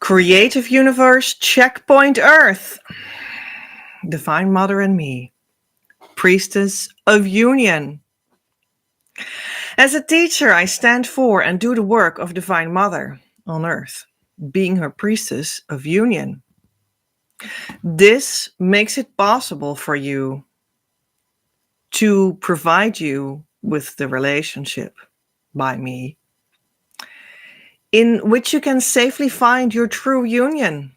Creative Universe, Checkpoint Earth, Divine Mother and me, Priestess of Union. As a teacher, I stand for and do the work of Divine Mother on Earth, being her Priestess of Union. This makes it possible for you to provide you with the relationship by me, in which you can safely find your true union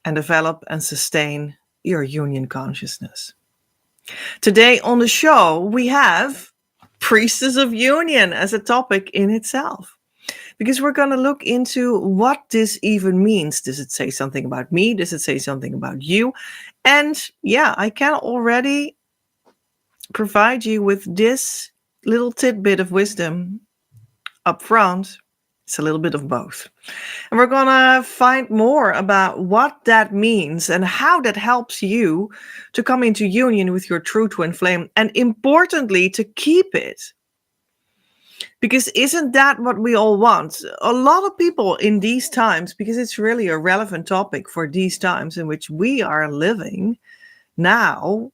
and develop and sustain your union consciousness. Today on the show, we have Priestess of Union as a topic in itself, because we're going to look into what this even means. Does it say something about me? Does it say something about you? And yeah, I can already provide you with this little tidbit of wisdom up front. It's a little bit of both. And we're going to find more about what that means and how that helps you to come into union with your true twin flame, and importantly, to keep it. Because isn't that what we all want? A lot of people in these times, because it's really a relevant topic for these times in which we are living now,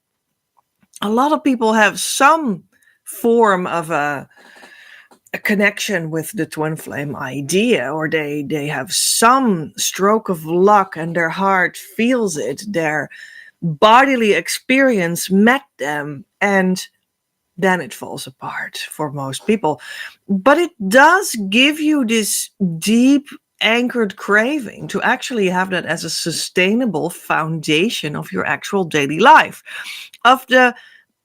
a lot of people have some form of a connection with the twin flame idea, or they have some stroke of luck and their heart feels it, their bodily experience met them, and then it falls apart for most people. But it does give you this deep anchored craving to actually have that as a sustainable foundation of your actual daily life, of the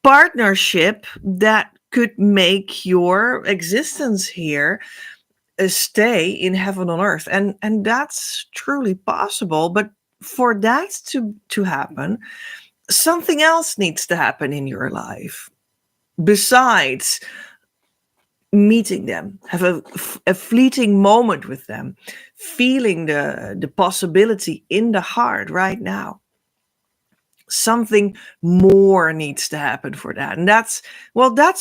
partnership that could make your existence here stay in heaven on earth. And that's truly possible. But for that to happen, something else needs to happen in your life besides meeting them, have a fleeting moment with them, feeling the possibility in the heart right now. Something more needs to happen for that. And that's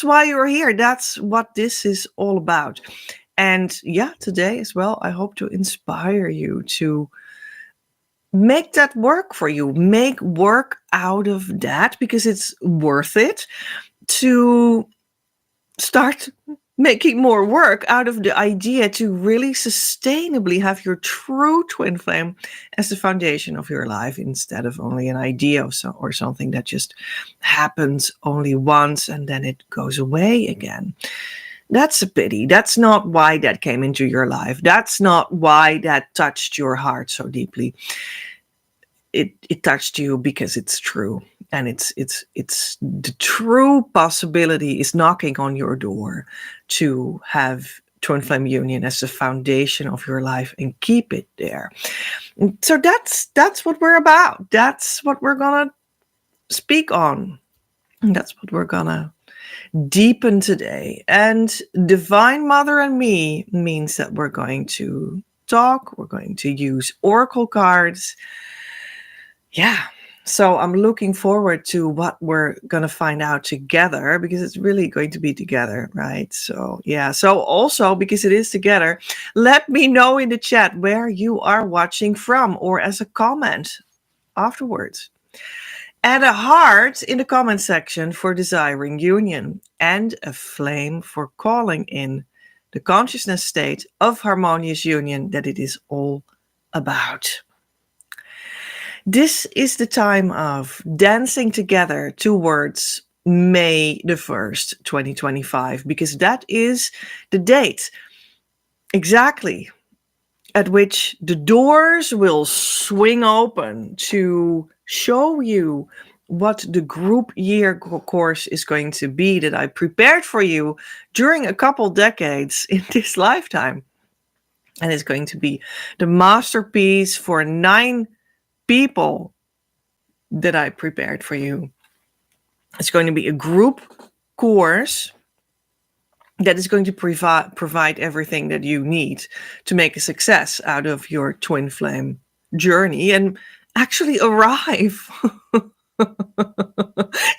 why you're here. That's what this is all about. And yeah, today as well, I hope to inspire you to make that work for you. Make work out of that, because it's worth it to start making more work out of the idea to really sustainably have your true twin flame as the foundation of your life, instead of only an idea or something that just happens only once and then it goes away again. That's a pity. That's not why that came into your life. That's not why that touched your heart so deeply. It touched you because it's true. And it's the true possibility is knocking on your door to have twin flame union as the foundation of your life and keep it there. So that's what we're about. That's what we're gonna speak on. And that's what we're gonna deepen today. And Divine Mother and me means that we're going to talk. We're going to use oracle cards. Yeah. So I'm looking forward to what we're going to find out together, because it's really going to be together, right? So yeah. So also, because it is together, let me know in the chat where you are watching from, or as a comment afterwards. Add a heart in the comment section for desiring union, and a flame for calling in the consciousness state of harmonious union that it is all about. This is the time of dancing together towards May the 1st, 2025, because that is the date exactly at which the doors will swing open to show you what the group year course is going to be that I prepared for you during a couple decades in this lifetime. And it's going to be the masterpiece for 9 people that I prepared for you. It's going to be a group course that is going to provide everything that you need to make a success out of your twin flame journey and actually arrive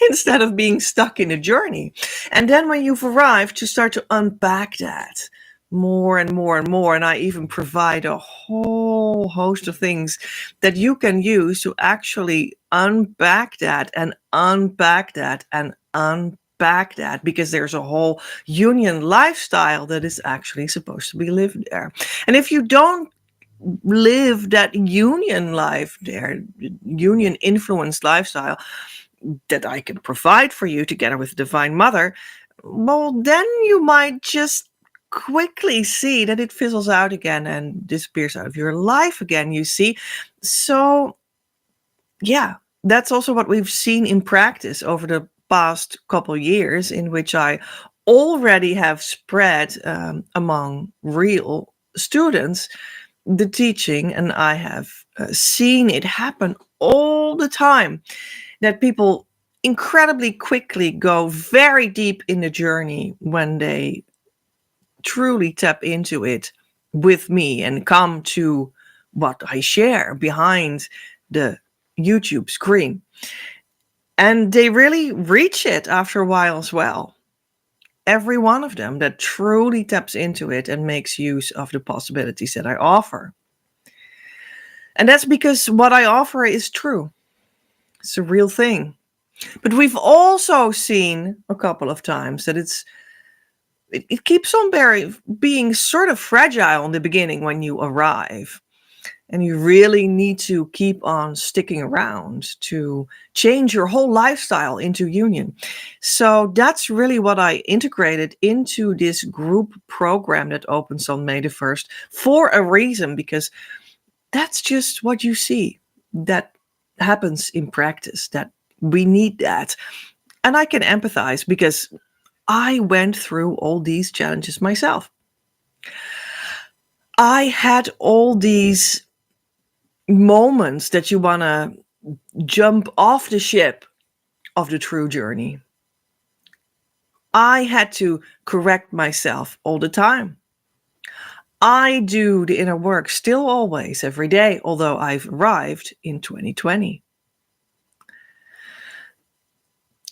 instead of being stuck in a journey. And then when you've arrived, to start to unpack that more and more and more. And I even provide a whole host of things that you can use to actually unpack that and unpack that and unpack that, because there's a whole union lifestyle that is actually supposed to be lived there. And if you don't live that union life there, union influenced lifestyle that I can provide for you together with Divine Mother, well, then you might just quickly see that it fizzles out again and disappears out of your life again, you see. So, yeah, that's also what we've seen in practice over the past couple years, in which I already have spread among real students the teaching, and I have seen it happen all the time, that people incredibly quickly go very deep in the journey when they truly tap into it with me and come to what I share behind the YouTube screen. And they really reach it after a while as well. Every one of them that truly taps into it and makes use of the possibilities that I offer. And that's because what I offer is true. It's a real thing. But we've also seen a couple of times that it keeps on being sort of fragile in the beginning when you arrive. And you really need to keep on sticking around to change your whole lifestyle into union. So that's really what I integrated into this group program that opens on May the 1st for a reason, because that's just what you see that happens in practice, that we need that. And I can empathize because I went through all these challenges myself. I had all these moments that you want to jump off the ship of the true journey. I had to correct myself all the time. I do the inner work still always, every day, although I've arrived in 2020.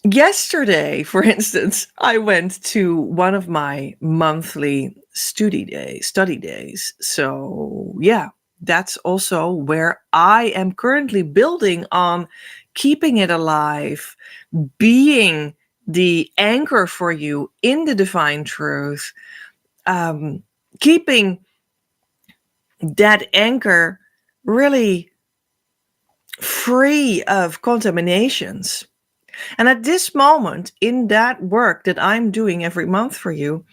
Yesterday, for instance, I went to one of my monthly study days. So yeah, that's also where I am currently building on keeping it alive, being the anchor for you in the divine truth, keeping that anchor really free of contaminations. And at this moment, in that work that I'm doing every month for you,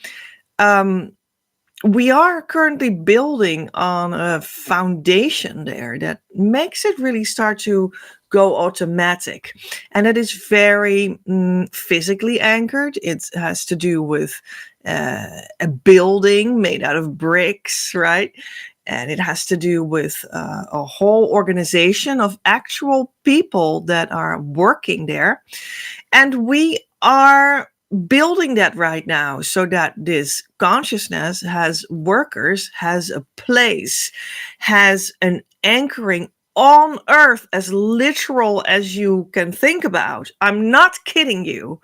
we are currently building on a foundation there that makes it really start to go automatic. And it is very physically anchored. It has to do with a building made out of bricks, right? And it has to do with a whole organization of actual people that are working there. And we are building that right now so that this consciousness has workers, has a place, has an anchoring on earth as literal as you can think about. I'm not kidding you.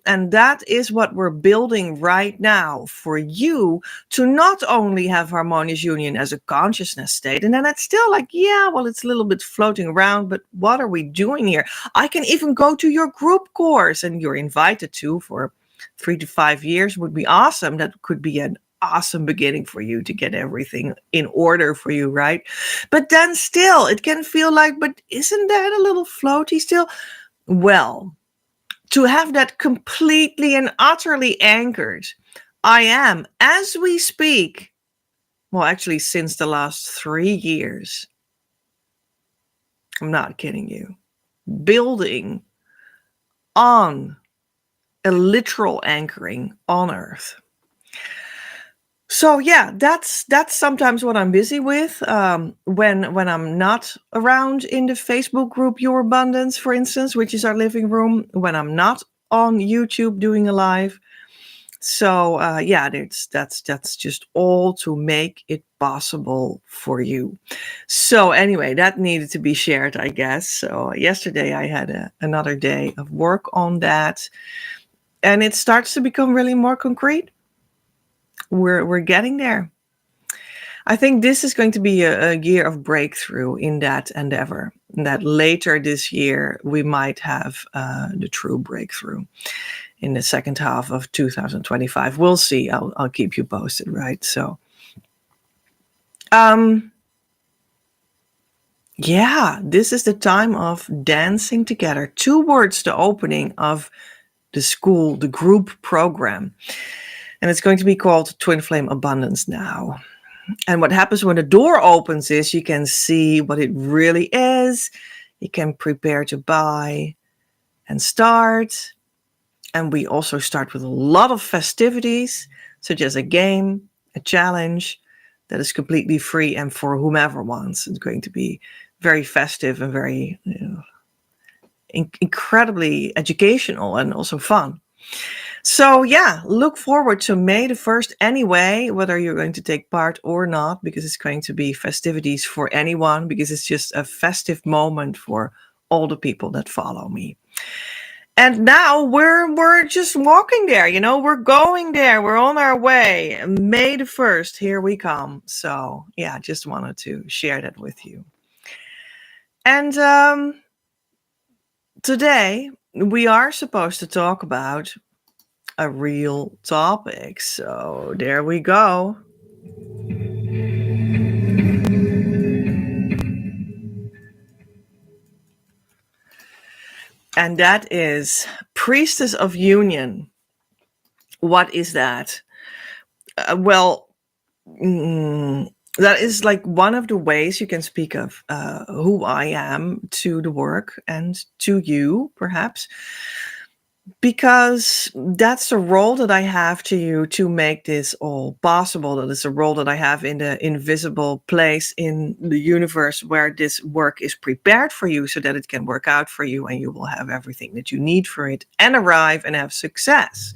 And that is what we're building right now for you to not only have harmonious union as a consciousness state. And then it's still like, yeah, well, it's a little bit floating around, but what are we doing here? I can even go to your group course, and you're invited to for 3 to 5 years. Would be awesome. That could be an awesome beginning for you to get everything in order for you, right? But then still, it can feel like, but isn't that a little floaty still? Well, to have that completely and utterly anchored, I am, as we speak, well, actually, since the last 3 years, I'm not kidding you, building on a literal anchoring on earth. So yeah, that's sometimes what I'm busy with when I'm not around in the Facebook group Your Abundance, for instance, which is our living room, when I'm not on YouTube doing a live. So yeah, that's just all to make it possible for you. So anyway, that needed to be shared, I guess. So yesterday I had another day of work on that, and it starts to become really more concrete. we're getting there. I think this is going to be a year of breakthrough in that endeavor. That later this year we might have the true breakthrough in the second half of 2025. We'll see. I'll keep you posted, right? So, yeah, this is the time of dancing together towards the opening of the school, the group program. And it's going to be called Twin Flame Abundance now. And what happens when the door opens is you can see what it really is. You can prepare to buy and start. And we also start with a lot of festivities, such as a game, a challenge that is completely free and for whomever wants. It's going to be very festive and very incredibly educational and also fun. So yeah, look forward to May the 1st anyway, whether you're going to take part or not, because it's going to be festivities for anyone, because it's just a festive moment for all the people that follow me. And now we're just walking there, we're going there. We're on our way. May the 1st, here we come. So yeah, just wanted to share that with you. And today we are supposed to talk about a real topic. So there we go. And that is Priestess of Union. What is that? Well, that is like one of the ways you can speak of who I am to the work and to you, perhaps. Because that's the role that I have to you to make this all possible. That is a role that I have in the invisible place in the universe where this work is prepared for you so that it can work out for you and you will have everything that you need for it and arrive and have success.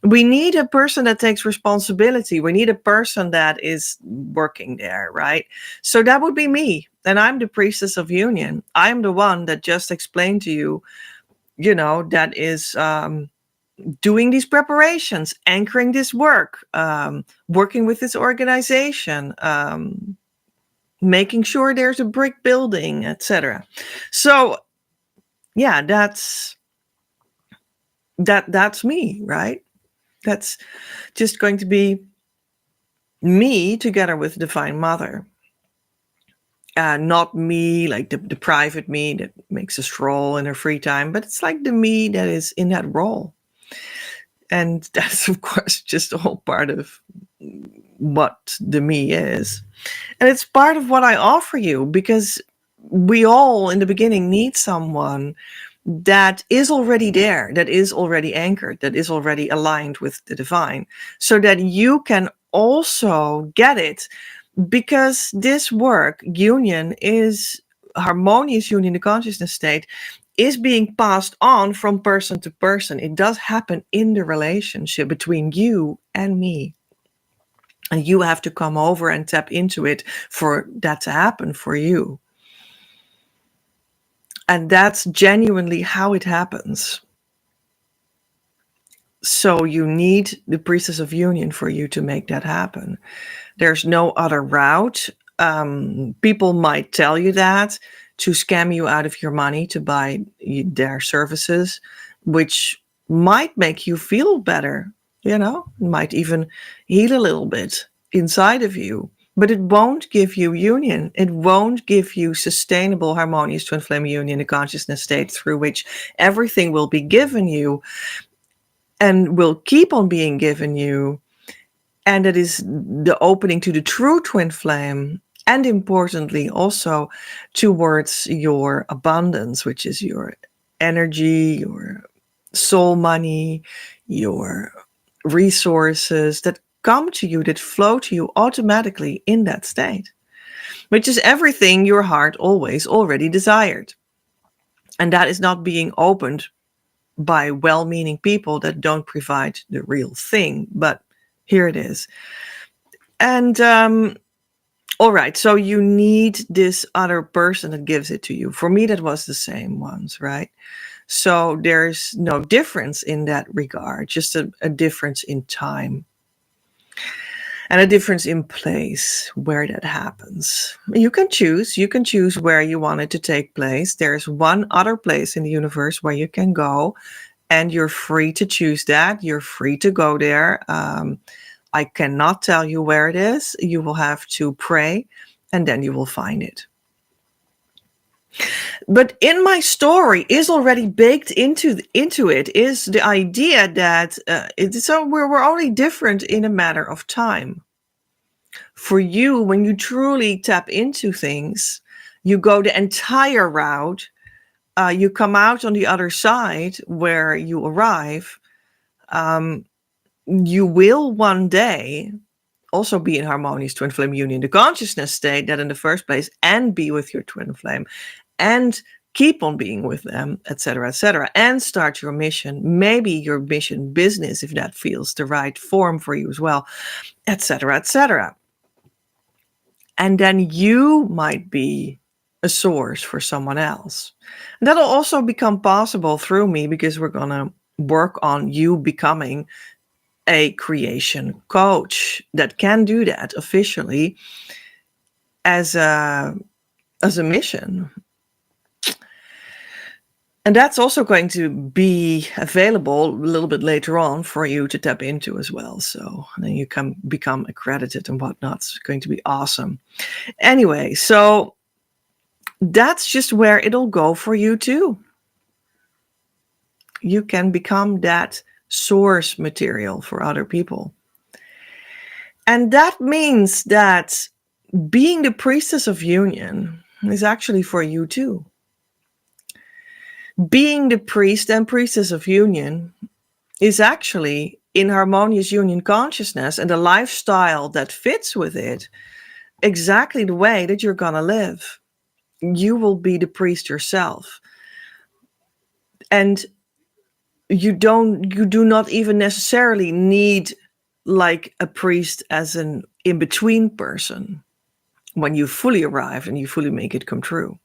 We need a person that takes responsibility. We need a person that is working there, right? So that would be me. And I'm the Priestess of Union. I'm the one that just explained to you, that is doing these preparations, anchoring this work, working with this organization, making sure there's a brick building, etc. So, yeah, that's me, right? That's just going to be me together with Divine Mother. Not me, like the private me that makes a stroll in her free time, but it's like the me that is in that role. And that's, of course, just all part of what the me is. And it's part of what I offer you, because we all in the beginning need someone that is already there, that is already anchored, that is already aligned with the divine, so that you can also get it. Because this work, union, is harmonious union, the consciousness state, is being passed on from person to person. It does happen in the relationship between you and me. And you have to come over and tap into it for that to happen for you. And that's genuinely how it happens. So you need the Priestess of Union for you to make that happen. There's no other route. People might tell you that to scam you out of your money to buy their services, which might make you feel better, might even heal a little bit inside of you. But it won't give you union. It won't give you sustainable, harmonious twin flame union, a consciousness state through which everything will be given you and will keep on being given you. And that is the opening to the true twin flame. And importantly, also towards your abundance, which is your energy, your soul money, your resources that come to you, that flow to you automatically in that state, which is everything your heart always already desired. And that is not being opened by well-meaning people that don't provide the real thing, but here it is. And all right, so you need this other person that gives it to you. For me, that was the same ones, right? So there's no difference in that regard, just a difference in time. and a difference in place where that happens. You can choose where you want it to take place. There's one other place in the universe where you can go, and you're free to choose that. You're free to go there. I cannot tell you where it is. You will have to pray, and then you will find it. But in my story is already baked into it is the idea that we're only different in a matter of time. For you, when you truly tap into things, you go the entire route. You come out on the other side where you arrive. You will one day also be in harmonious twin flame union, the consciousness state that in the first place, and be with your twin flame, and keep on being with them, etc., and start your mission, maybe your mission business, if that feels the right form for you as well, etc. And then you might be a source for someone else. And that'll also become possible through me, because we're going to work on you becoming a creation coach that can do that officially as a mission. And that's also going to be available a little bit later on for you to tap into as well. So then you can become accredited and whatnot. It's going to be awesome. Anyway, so that's just where it'll go for you too. You can become that source material for other people. And that means that being the priestess of union is actually for you too. Being the priest and priestess of union is actually in harmonious union consciousness and the lifestyle that fits with it, exactly the way that you're going to live. You will be the priest yourself. And you do not even necessarily need like a priest as an in-between person when you fully arrive and you fully make it come true.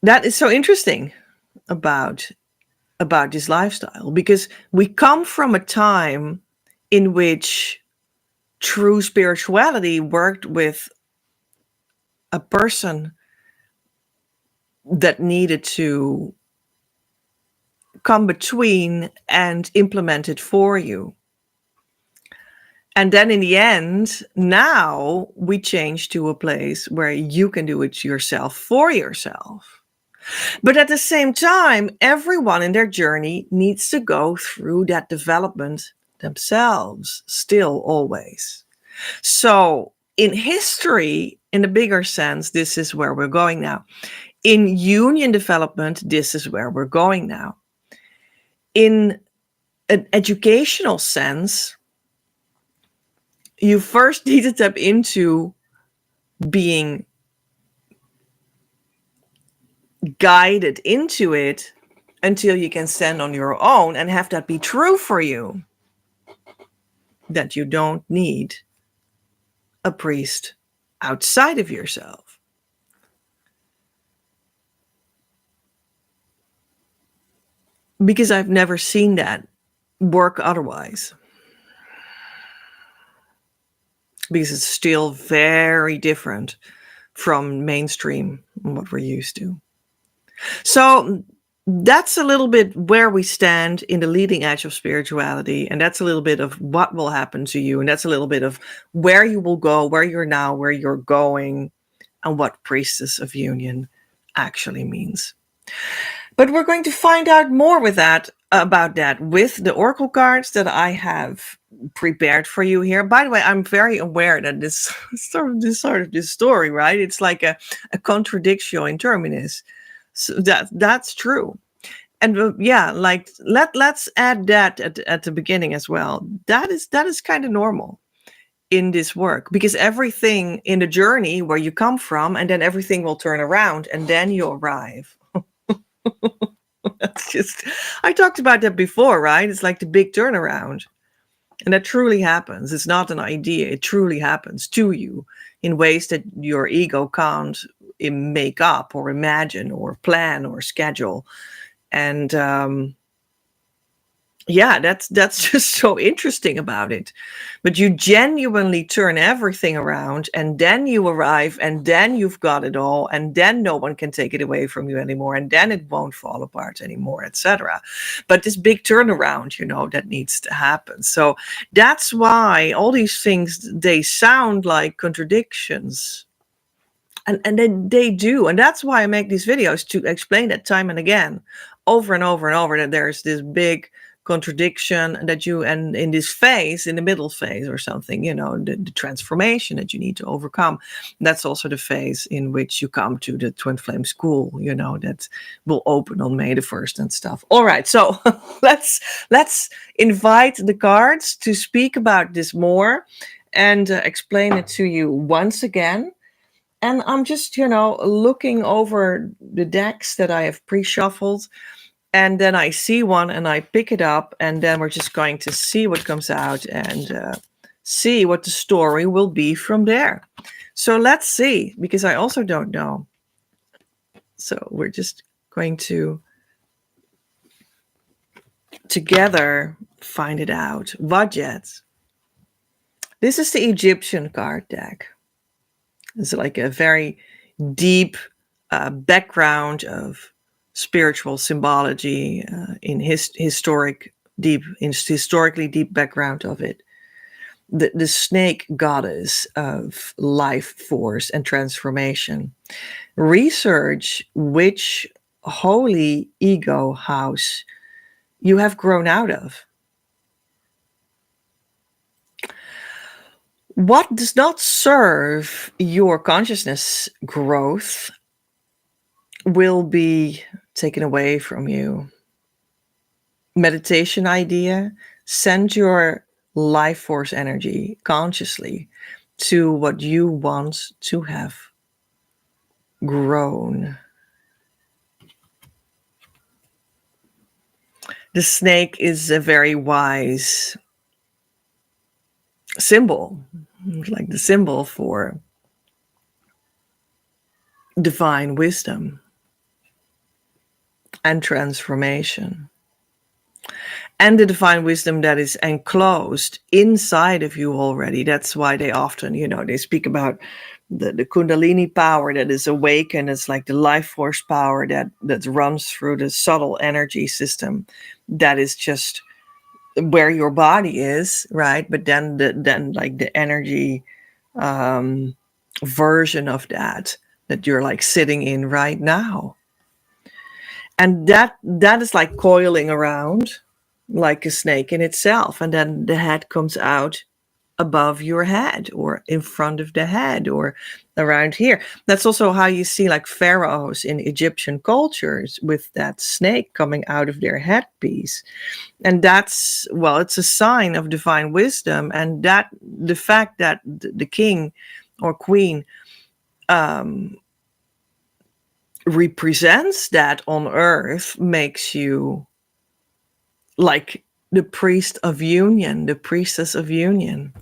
That is so interesting about this lifestyle, because we come from a time in which true spirituality worked with a person that needed to come between and implement it for you. And then in the end, now we change to a place where you can do it yourself for yourself. But at the same time, everyone in their journey needs to go through that development themselves, still always. So in history, in the bigger sense, this is where we're going now. In union development, this is where we're going now. In an educational sense, you first need to tap into being guided into it until you can stand on your own and have that be true for you, that you don't need a priest outside of yourself. Because I've never seen that work otherwise. Because it's still very different from mainstream and what we're used to. So that's a little bit where we stand in the leading edge of spirituality. And that's a little bit of what will happen to you. And that's a little bit of where you will go, where you're now, where you're going, and what Priestess of Union actually means. But we're going to find out more about that with the oracle cards that I have prepared for you here. By the way, I'm very aware that this story, right? It's like a contradictio in terminis. So that's true. And like let's add that at the beginning as well. That is kind of normal in this work, because everything in the journey where you come from, and then everything will turn around and then you arrive. That's just, I talked about that before, right? It's like the big turnaround. And that truly happens. It's not an idea. It truly happens to you in ways that your ego can't make up or imagine or plan or schedule. And yeah, that's just so interesting about it. But you genuinely turn everything around, and then you arrive, and then you've got it all, and then no one can take it away from you anymore, and then it won't fall apart anymore, etc. But this big turnaround, that needs to happen. So that's why all these things, they sound like contradictions, and they do, and that's why I make these videos, to explain that time and again, over and over and over, that there's this big contradiction that you, and in this phase, in the middle phase or something, the transformation that you need to overcome. That's also the phase in which you come to the Twin Flame School, that will open on May the 1st and stuff. All right, so let's invite the cards to speak about this more, and explain it to you once again. And I'm just, looking over the decks that I have pre-shuffled. And then I see one and I pick it up. And then we're just going to see what comes out, and see what the story will be from there. So let's see, because I also don't know. So we're just going to together find it out. Wadjet. This is the Egyptian card deck. It's like a very deep background of spiritual symbology, in historically deep background of it. The snake goddess of life force and transformation. Research which holy ego house you have grown out of. What does not serve your consciousness growth will be taken away from you. Meditation idea: send your life force energy consciously to what you want to have grown. The snake is a very wise symbol, like the symbol for divine wisdom and transformation. And the divine wisdom that is enclosed inside of you already. That's why they often, they speak about the Kundalini power that is awakened. It's like the life force power that runs through the subtle energy system. That is just where your body is, right? But then like the energy version of that you're like sitting in right now. And that is like coiling around like a snake in itself. And then the head comes out above your head, or in front of the head, or around here. That's also how you see like pharaohs in Egyptian cultures, with that snake coming out of their headpiece. And that's, well, it's a sign of divine wisdom. And that the fact that the king or queen represents that on earth makes you like the priest of union, the priestess of union,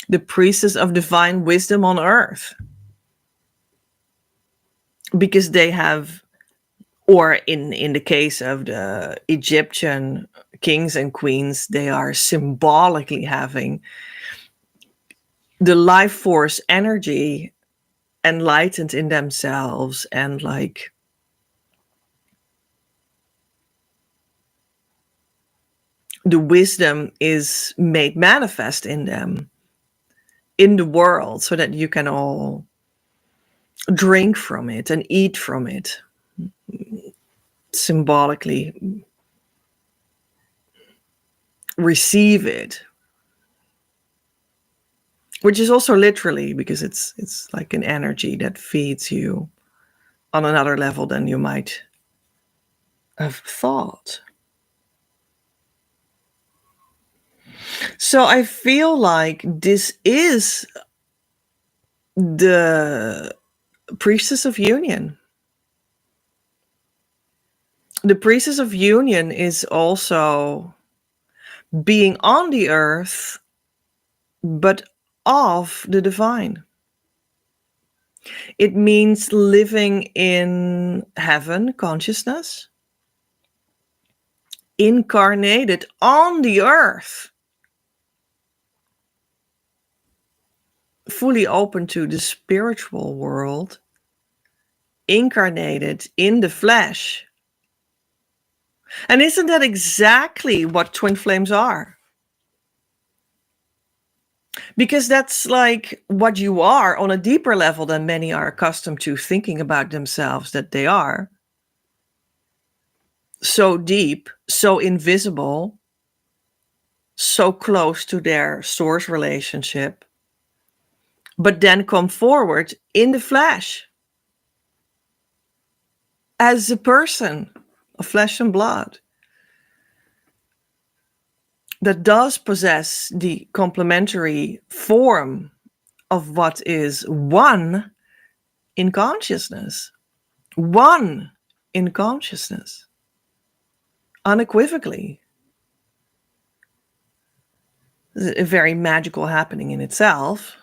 the priestess of divine wisdom on earth. Because they have, or in the case of the Egyptian kings and queens, they are symbolically having the life force energy enlightened in themselves, and like the wisdom is made manifest in them, in the world, so that you can all drink from it and eat from it, symbolically receive it, which is also literally, because it's like an energy that feeds you on another level than you might have thought. So I feel like this is the priestess of union. The priestess of union is also being on the earth, but of the divine. It means living in heaven consciousness, incarnated on the earth, fully open to the spiritual world, incarnated in the flesh. And isn't that exactly what twin flames are? Because that's like what you are on a deeper level than many are accustomed to thinking about themselves that they are. So deep, so invisible, so close to their source relationship, but then come forward in the flesh as a person of flesh and blood that does possess the complementary form of what is one in consciousness. One in consciousness. Unequivocally. A very magical happening in itself.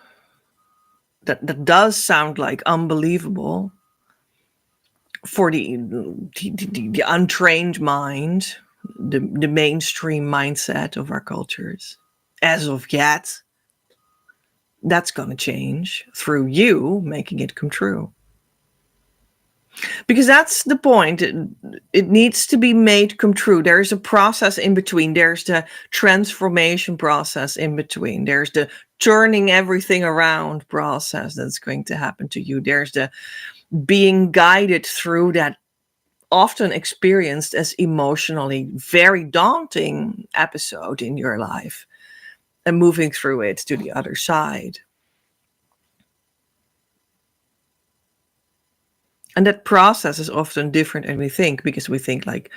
That does sound like unbelievable for the untrained mind, the mainstream mindset of our cultures. As of yet, that's going to change through you making it come true. Because that's the point. It needs to be made come true. There's a process in between. There's the transformation process in between. There's the turning everything around process that's going to happen to you. There's the being guided through that often experienced as emotionally very daunting episode in your life and moving through it to the other side. And that process is often different than we think, because we think like,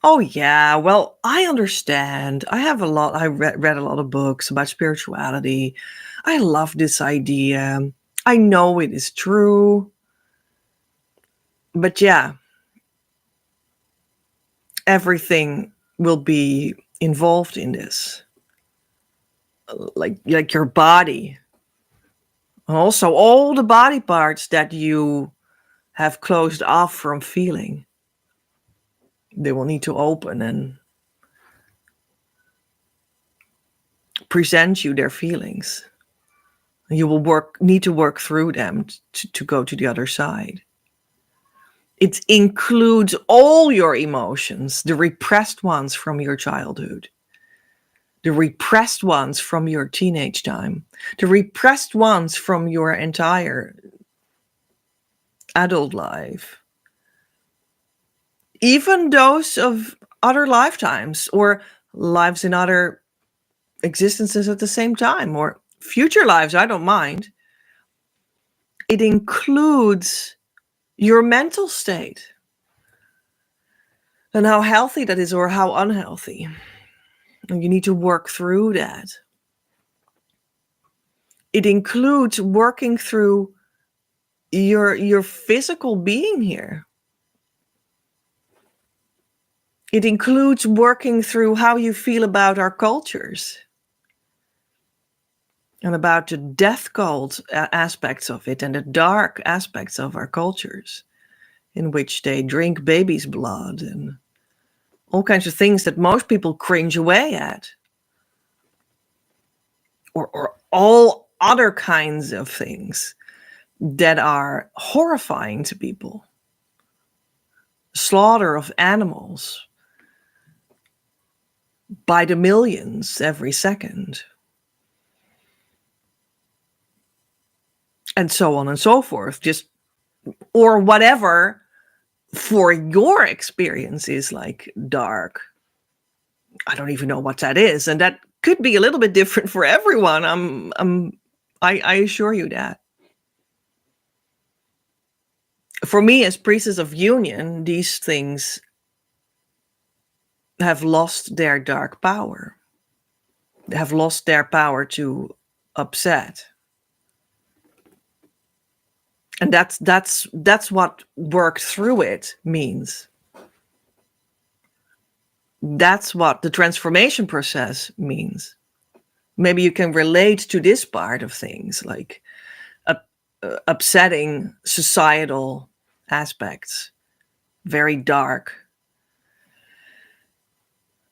oh yeah, well, I understand. I read a lot of books about spirituality. I love this idea. I know it is true. But yeah, everything will be involved in this. Like your body. Also, all the body parts that you have closed off from feeling, they will need to open and present you their feelings. You will need to work through them to go to the other side. It includes all your emotions, the repressed ones from your childhood, the repressed ones from your teenage time, the repressed ones from your entire adult life, even those of other lifetimes or lives in other existences at the same time, or future lives, I don't mind. It includes your mental state and how healthy that is or how unhealthy. And you need to work through that. It includes working through your physical being here. It includes working through how you feel about our cultures and about the death cult aspects of it and the dark aspects of our cultures, in which they drink babies' blood and all kinds of things that most people cringe away at. Or all other kinds of things that are horrifying to people. Slaughter of animals by the millions every second. And so on and so forth. Or whatever for your experience is like dark. I don't even know what that is. And that could be a little bit different for everyone. I assure you that. For me, as Priestess of Union, these things have lost their dark power. They have lost their power to upset. And that's what worked through it means. That's what the transformation process means. Maybe you can relate to this part of things, like upsetting societal aspects, very dark.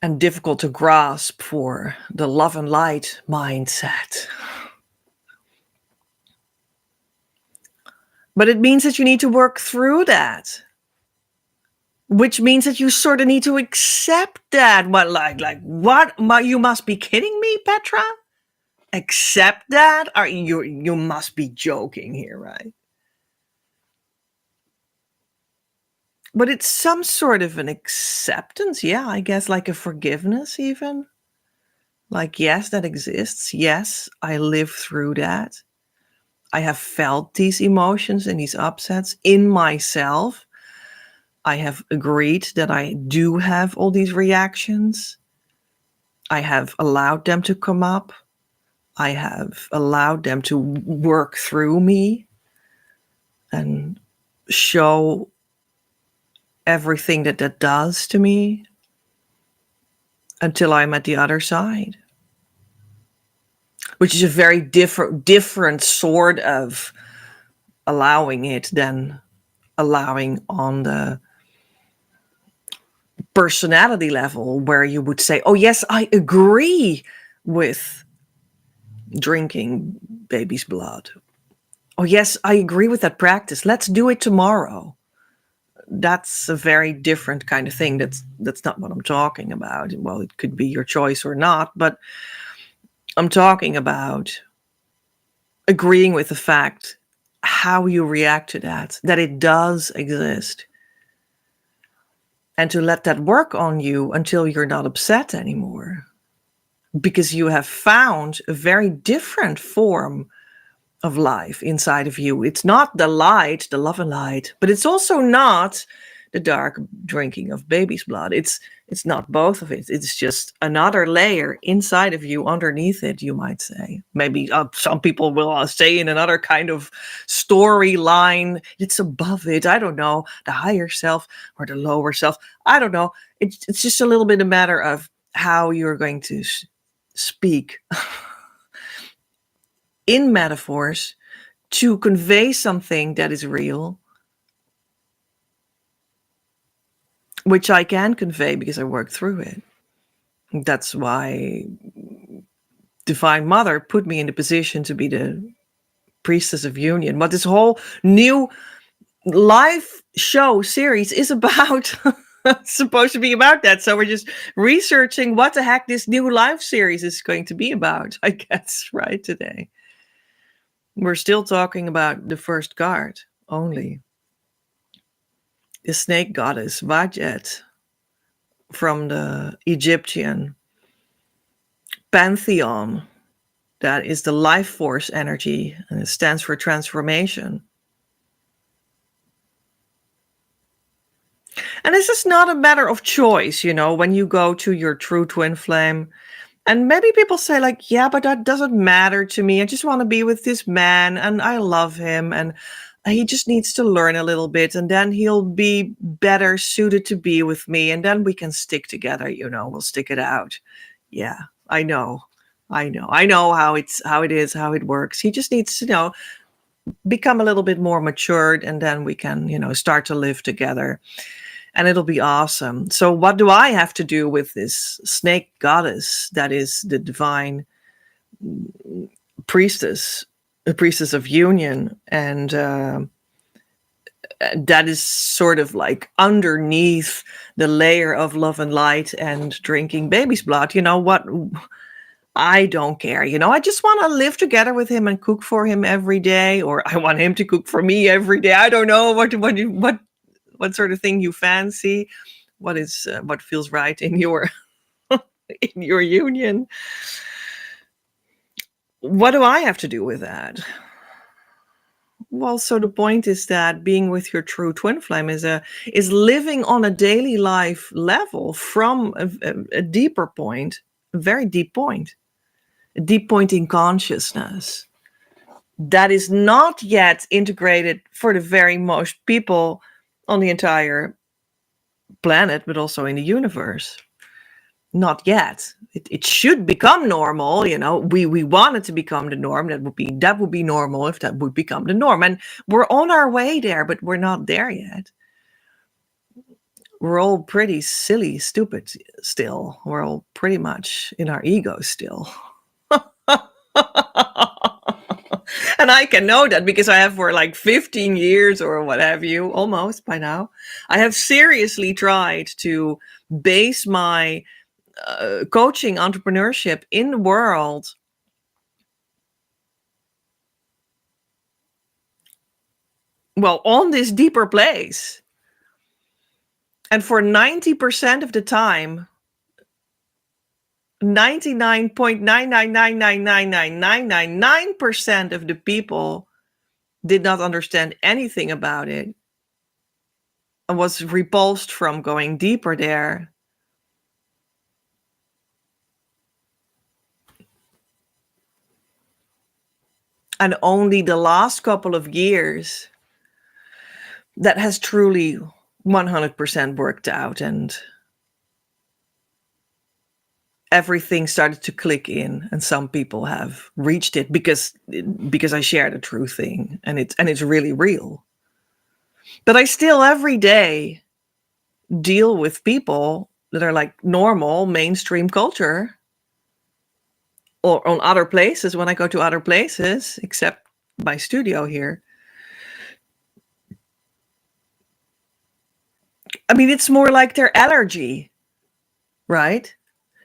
and difficult to grasp for the love and light mindset. But it means that you need to work through that, which means that you sort of need to accept that. What, what? You must be kidding me, Petra? Accept that? Or you must be joking here, right? But it's some sort of an acceptance, yeah, I guess, like a forgiveness even. Like, yes, that exists. Yes, I live through that. I have felt these emotions and these upsets in myself. I have agreed that I do have all these reactions. I have allowed them to come up. I have allowed them to work through me and show everything that that does to me until I'm at the other side, which is a very different sort of allowing it than allowing on the personality level, where you would say, oh yes, I agree with drinking baby's blood. Oh yes, I agree with that practice. Let's do it tomorrow. That's a very different kind of thing. That's not what I'm talking about. Well, it could be your choice or not, but I'm talking about agreeing with the fact how you react to that it does exist. And to let that work on you until you're not upset anymore. Because you have found a very different form of life inside of you. It's not the light, the love and light, but it's also not the dark drinking of baby's blood. It's not both of it. It's just another layer inside of you, underneath it, you might say. Maybe some people will say in another kind of storyline, it's above it. I don't know, the higher self or the lower self. I don't know. It's just a little bit a matter of how you're going to speak in metaphors to convey something that is real, which I can convey because I worked through it. That's why Divine Mother put me in the position to be the Priestess of Union. What this whole new live show series is about. It's supposed to be about that. So we're just researching what the heck this new live series is going to be about, I guess, right today. We're still talking about the first card only. The snake goddess, Wadjet, from the Egyptian pantheon. That is the life force energy, and it stands for transformation. And this is not a matter of choice, when you go to your true twin flame. And maybe people say like, yeah, but that doesn't matter to me. I just want to be with this man and I love him and he just needs to learn a little bit and then he'll be better suited to be with me. And then we can stick together, we'll stick it out. Yeah, I know how it is, how it works. He just needs to, become a little bit more matured and then we can, start to live together. And it'll be awesome. So what do I have to do with this snake goddess that is the divine priestess, the priestess of union? And that is sort of like underneath the layer of love and light and drinking baby's blood. You know what? I don't care. I just want to live together with him and cook for him every day, or I want him to cook for me every day. I don't know what sort of thing you fancy, what feels right in your in your union. What do I have to do with that? Well, so the point is that being with your true twin flame is living on a daily life level from a deeper point, a very deep point, a deep point in consciousness that is not yet integrated for the very most people on the entire planet, but also in the universe. Not yet. It should become normal. We want it to become the norm. That would be normal if that would become the norm. And we're on our way there, but we're not there yet. we're all pretty silly, stupid still. We're all pretty much in our ego still. And I can know that because I have for like 15 years or what have you, almost by now. I have seriously tried to base my coaching entrepreneurship in the world on this deeper place. And for 90% of the time, 99.999999999% of the people did not understand anything about it and was repulsed from going deeper there. And only the last couple of years that has truly 100% worked out, and everything started to click in, and some people have reached it because I share the true thing, and it's really real. But I still every day deal with people that are like normal mainstream culture, or on other places when I go to other places, except my studio here. I mean, it's more like their allergy, right?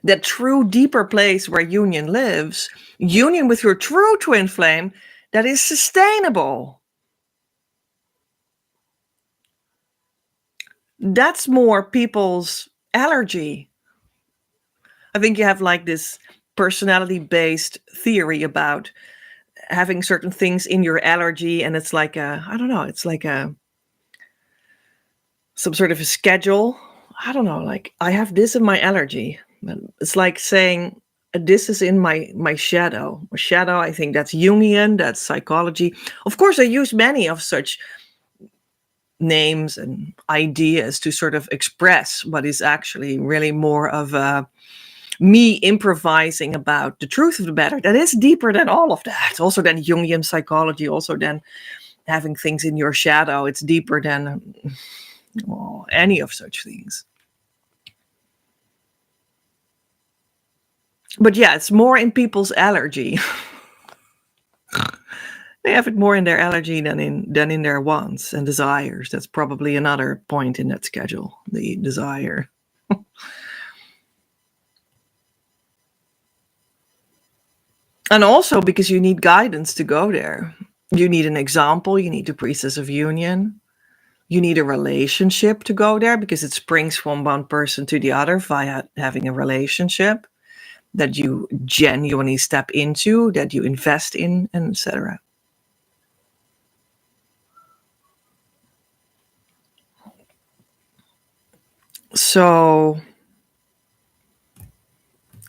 That true deeper place where union lives, union with your true twin flame that is sustainable. That's more people's allergy. I think you have like this personality-based theory about having certain things in your allergy, and it's like it's like some sort of a schedule. I don't know, like I have this in my allergy. It's like saying this is in my shadow. Shadow, I think that's Jungian, that's psychology. Of course, I use many of such names and ideas to sort of express what is actually really more of me improvising about the truth of the matter that is deeper than all of that. Also than Jungian psychology, also than having things in your shadow. It's deeper than any of such things. But yeah, it's more in people's allergy. They have it more in their allergy than in their wants and desires. That's probably another point in that schedule, the desire. And also because you need guidance to go there. You need an example. You need the Priestess of Union. You need a relationship to go there because it springs from one person to the other via having a relationship that you genuinely step into, that you invest in, and etc. So,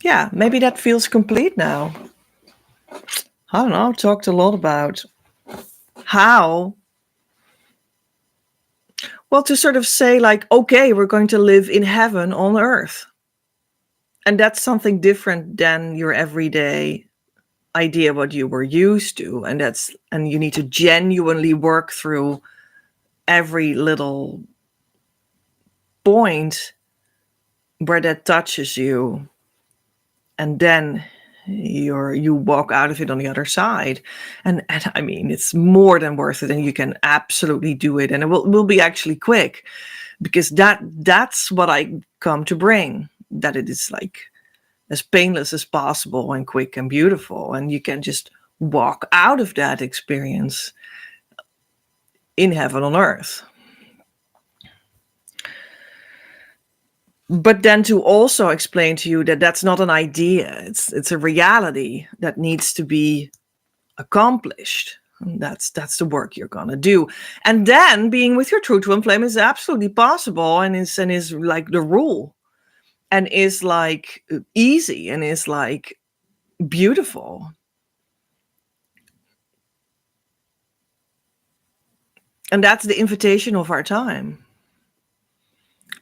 yeah, maybe that feels complete now. I don't know, I've talked a lot about how, well, to sort of say like, okay, we're going to live in heaven on earth. And that's something different than your everyday idea what you were used to. And you need to genuinely work through every little point where that touches you. And then you walk out of it on the other side. And I mean, it's more than worth it, and you can absolutely do it. And it will be actually quick, because that's what I come to bring, that it is like as painless as possible and quick and beautiful. And you can just walk out of that experience in heaven on earth. But then to also explain to you that that's not an idea. It's a reality that needs to be accomplished. And that's the work you're gonna do. And then being with your true twin flame is absolutely possible, and is like the rule, and is like easy, and is like beautiful. And that's the invitation of our time.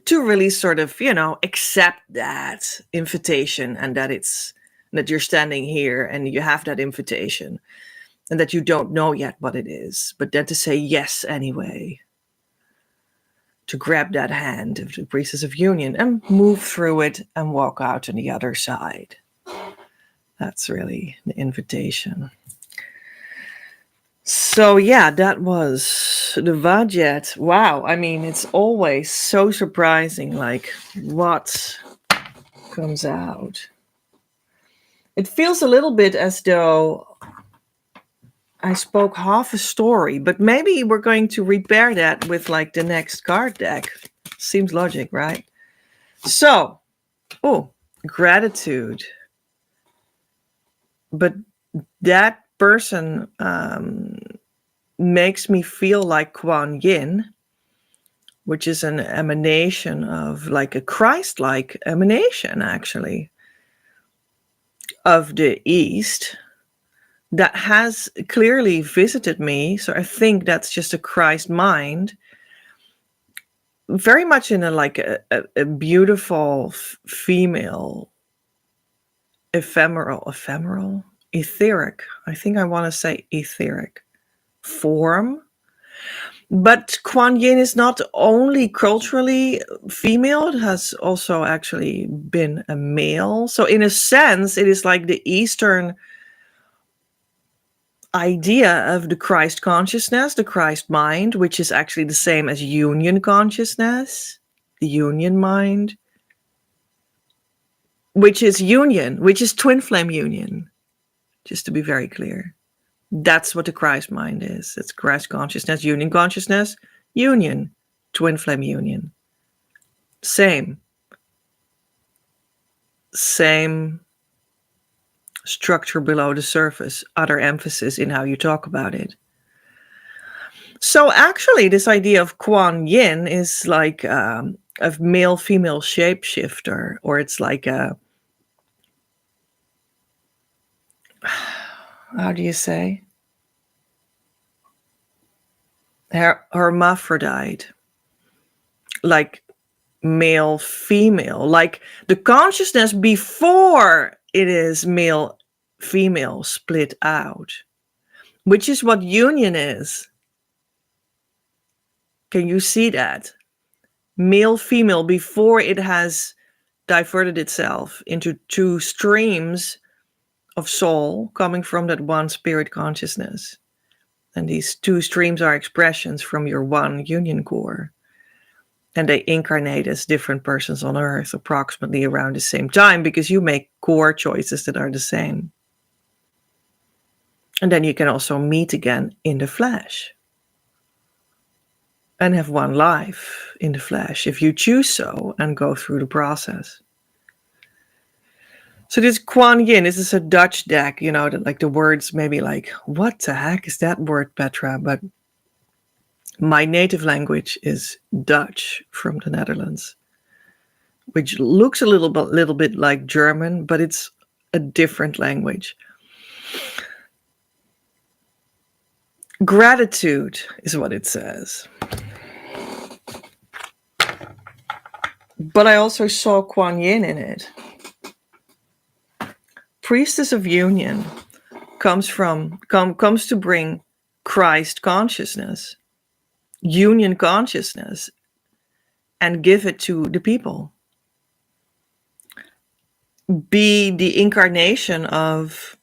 To really sort of, accept that invitation, and that you're standing here and you have that invitation, and that you don't know yet what it is, but then to say yes anyway. to grab that hand of the Priestess of Union and move through it and walk out on the other side. That's really the invitation. So yeah, that was the Vajet. Wow, I mean, it's always so surprising, like what comes out. It feels a little bit as though I spoke half a story, but maybe we're going to repair that with like the next card deck. Seems logic, right? So, gratitude. But that person makes me feel like Kuan Yin, which is an emanation of like a Christ-like emanation, actually, of the East that has clearly visited me. So I think that's just a Christ mind, very much in a beautiful female, etheric. I think I want to say etheric form. But Kuan Yin is not only culturally female, it has also actually been a male. So in a sense, it is like the Eastern idea of the Christ consciousness, the Christ mind, which is actually the same as union consciousness, the union mind, which is union, which is twin flame union, just to be very clear. That's what the Christ mind is. It's Christ consciousness, union, twin flame union. Same structure below the surface, other emphasis in how you talk about it. So actually, this idea of Kuan Yin is like a male-female shapeshifter, or it's like a, how do you say? Hermaphrodite. Like male, female, like the consciousness before it is male, female split out, which is what union is. Can you see that? Male, female, before it has diverted itself into two streams of soul coming from that one spirit consciousness. And these two streams are expressions from your one union core. And they incarnate as different persons on Earth approximately around the same time, because you make core choices that are the same. And then you can also meet again in the flesh and have one life in the flesh if you choose so and go through the process. So this Kuan Yin, this is a Dutch deck, you know, like the words maybe like, what the heck is that word, Petra? But my native language is Dutch from the Netherlands, which looks a little bit like German, but it's a different language. Gratitude is what it says. But I also saw Kuan Yin in it. Priestess of Union comes to bring Christ consciousness, union consciousness, and give it to the people. Be the incarnation of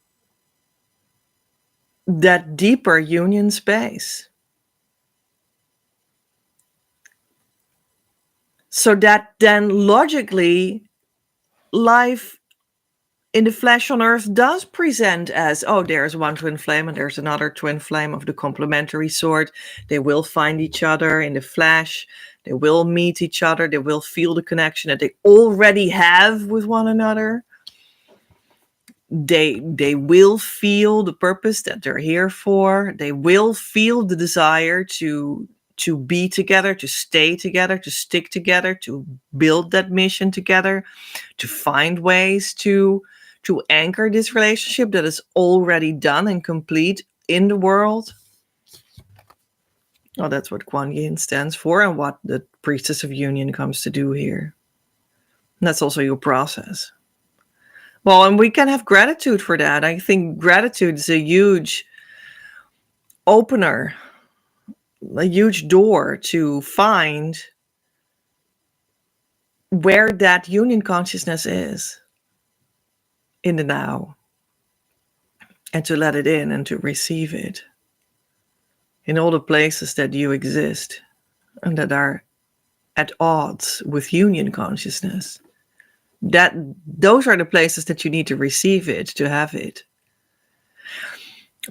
that deeper union space. So that then logically life in the flesh on Earth does present as, oh, there's one twin flame and there's another twin flame of the complementary sort. They will find each other in the flesh. They will meet each other. They will feel the connection that they already have with one another. They will feel the purpose that they're here for. They will feel the desire to be together, to stay together, to stick together, to build that mission together, to find ways to anchor this relationship that is already done and complete in the world. Oh, that's what Kuan Yin stands for and what the Priestess of Union comes to do here. And that's also your process. Well, and we can have gratitude for that. I think gratitude is a huge opener, a huge door to find where that union consciousness is in the now, and to let it in and to receive it in all the places that you exist and that are at odds with union consciousness. That those are the places that you need to receive it, to have it.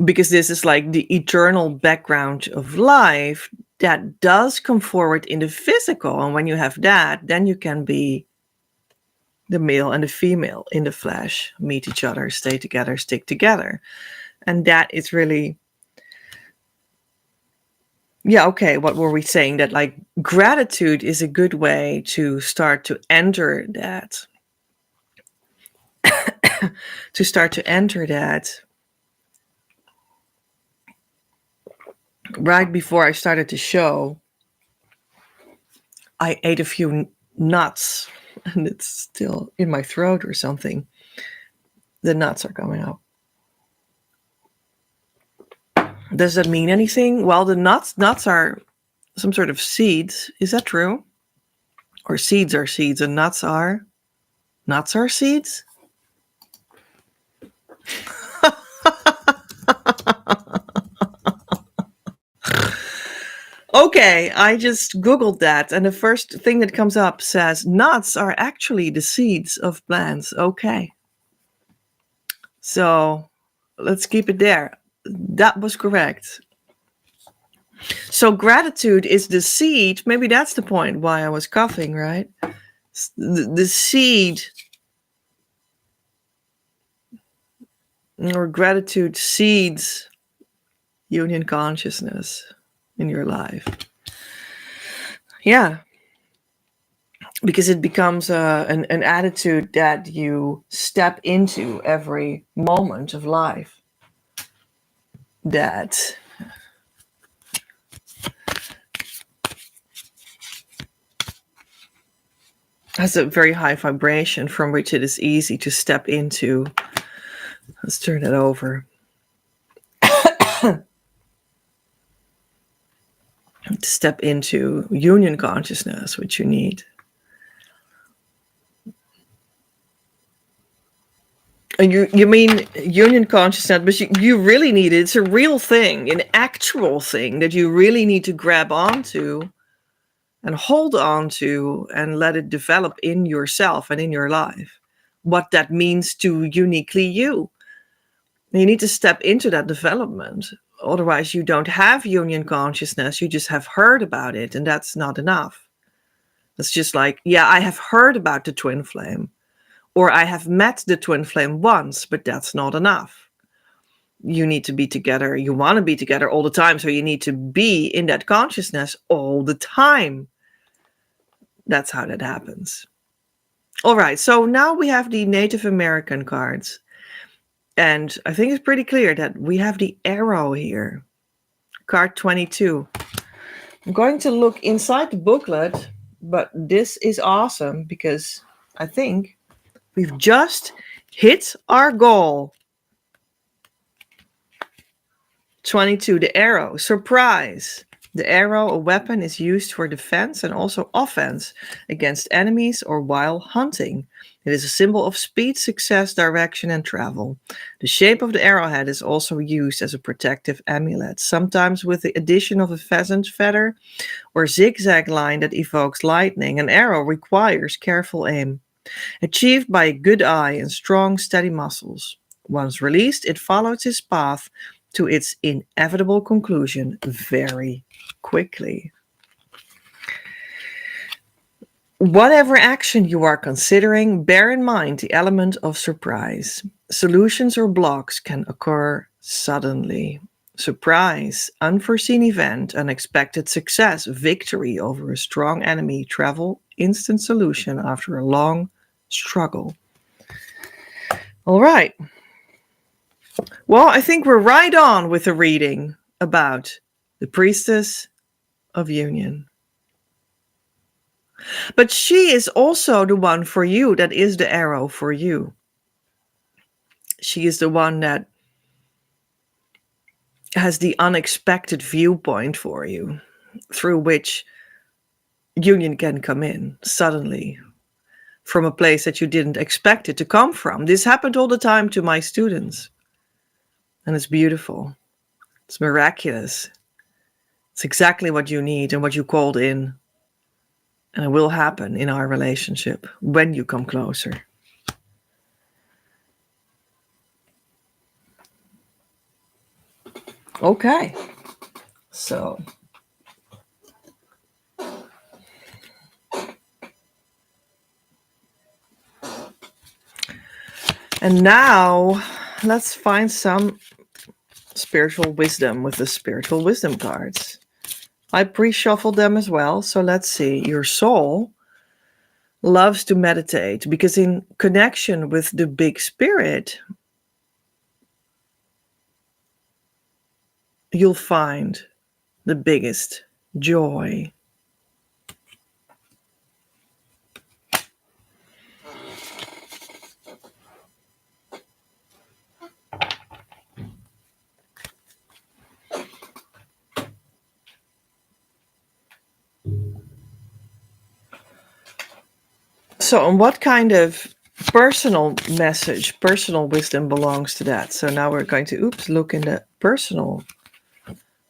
Because this is like the eternal background of life that does come forward in the physical. And when you have that, then you can be the male and the female in the flesh, meet each other, stay together, stick together. And that is really, yeah, okay, what were we saying? That like gratitude is a good way to start to enter that. To start to enter that. Right before I started the show, I ate a few nuts, and it's still in my throat or something. The nuts are coming up. Does that mean anything? Well, the nuts are some sort of seeds. Is that true? Or seeds are seeds and nuts are seeds? Okay, I just Googled that, and the first thing that comes up says nuts are actually the seeds of plants. Okay. So let's keep it there. That was correct. So gratitude is the seed. Maybe that's the point why I was coughing, right? The seed, or gratitude seeds union consciousness in your life. Yeah. Because it becomes an attitude that you step into every moment of life. That has a very high vibration from which it is easy to step into. Let's turn it over. To step into union consciousness, which you need. And you mean union consciousness, but you really need it. It's a real thing, an actual thing that you really need to grab onto and hold on to and let it develop in yourself and in your life. What that means to uniquely you. You need to step into that development. Otherwise, you don't have union consciousness. You just have heard about it, and that's not enough. It's just like, yeah, I have heard about the twin flame, or I have met the twin flame once, but that's not enough. You need to be together. You want to be together all the time, so you need to be in that consciousness all the time. That's how that happens. All right, so now we have the Native American cards. And I think it's pretty clear that we have the arrow here. Card 22. I'm going to look inside the booklet, but this is awesome because I think we've just hit our goal. 22, the arrow. Surprise. The arrow, a weapon, is used for defense and also offense against enemies or while hunting. It is a symbol of speed, success, direction, and travel. The shape of the arrowhead is also used as a protective amulet, sometimes with the addition of a pheasant feather or zigzag line that evokes lightning. An arrow requires careful aim, achieved by a good eye and strong, steady muscles. Once released, it follows its path to its inevitable conclusion very quickly. Whatever action you are considering, bear in mind the element of surprise. Solutions or blocks can occur suddenly. Surprise, unforeseen event, unexpected success, victory over a strong enemy, travel, instant solution after a long struggle. All right. Well, I think we're right on with the reading about the Priestess of Union. But she is also the one for you that is the arrow for you. She is the one that has the unexpected viewpoint for you, through which union can come in suddenly, from a place that you didn't expect it to come from. This happened all the time to my students. And it's beautiful. It's miraculous. It's exactly what you need and what you called in. And it will happen in our relationship when you come closer. Okay. So. And now let's find some spiritual wisdom with the spiritual wisdom cards. I pre-shuffled them as well. So let's see. Your soul loves to meditate because in connection with the big spirit, you'll find the biggest joy. So, and what kind of personal message, personal wisdom belongs to that? So now we're going to, look in the personal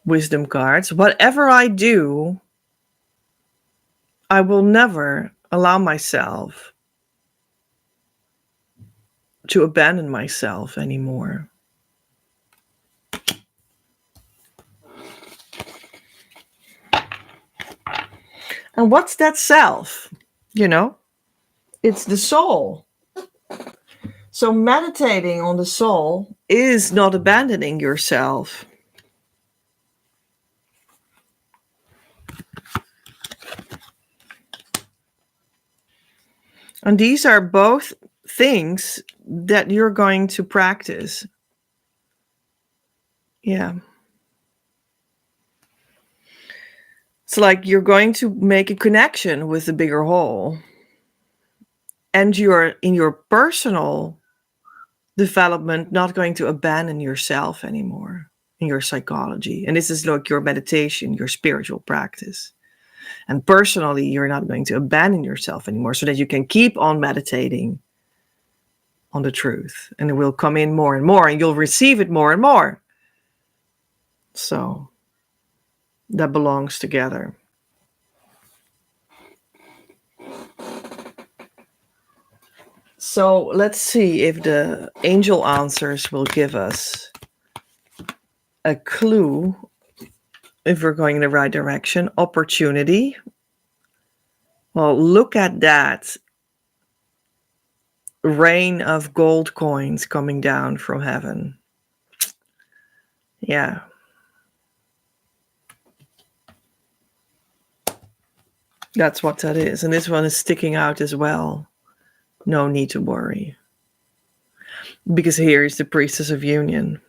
wisdom cards. Whatever I do, I will never allow myself to abandon myself anymore. And what's that self? You know, it's the soul. So meditating on the soul is not abandoning yourself. And these are both things that you're going to practice. Yeah. It's like you're going to make a connection with the bigger whole. And you're in your personal development not going to abandon yourself anymore in your psychology. And this is like your meditation, your spiritual practice. And personally, you're not going to abandon yourself anymore so that you can keep on meditating on the truth. And it will come in more and more and you'll receive it more and more. So that belongs together. So let's see if the angel answers will give us a clue if we're going in the right direction. Opportunity. Well, look at that rain of gold coins coming down from heaven. Yeah. That's what that is. And this one is sticking out as well. No need to worry. Because here is the Priestess of Union.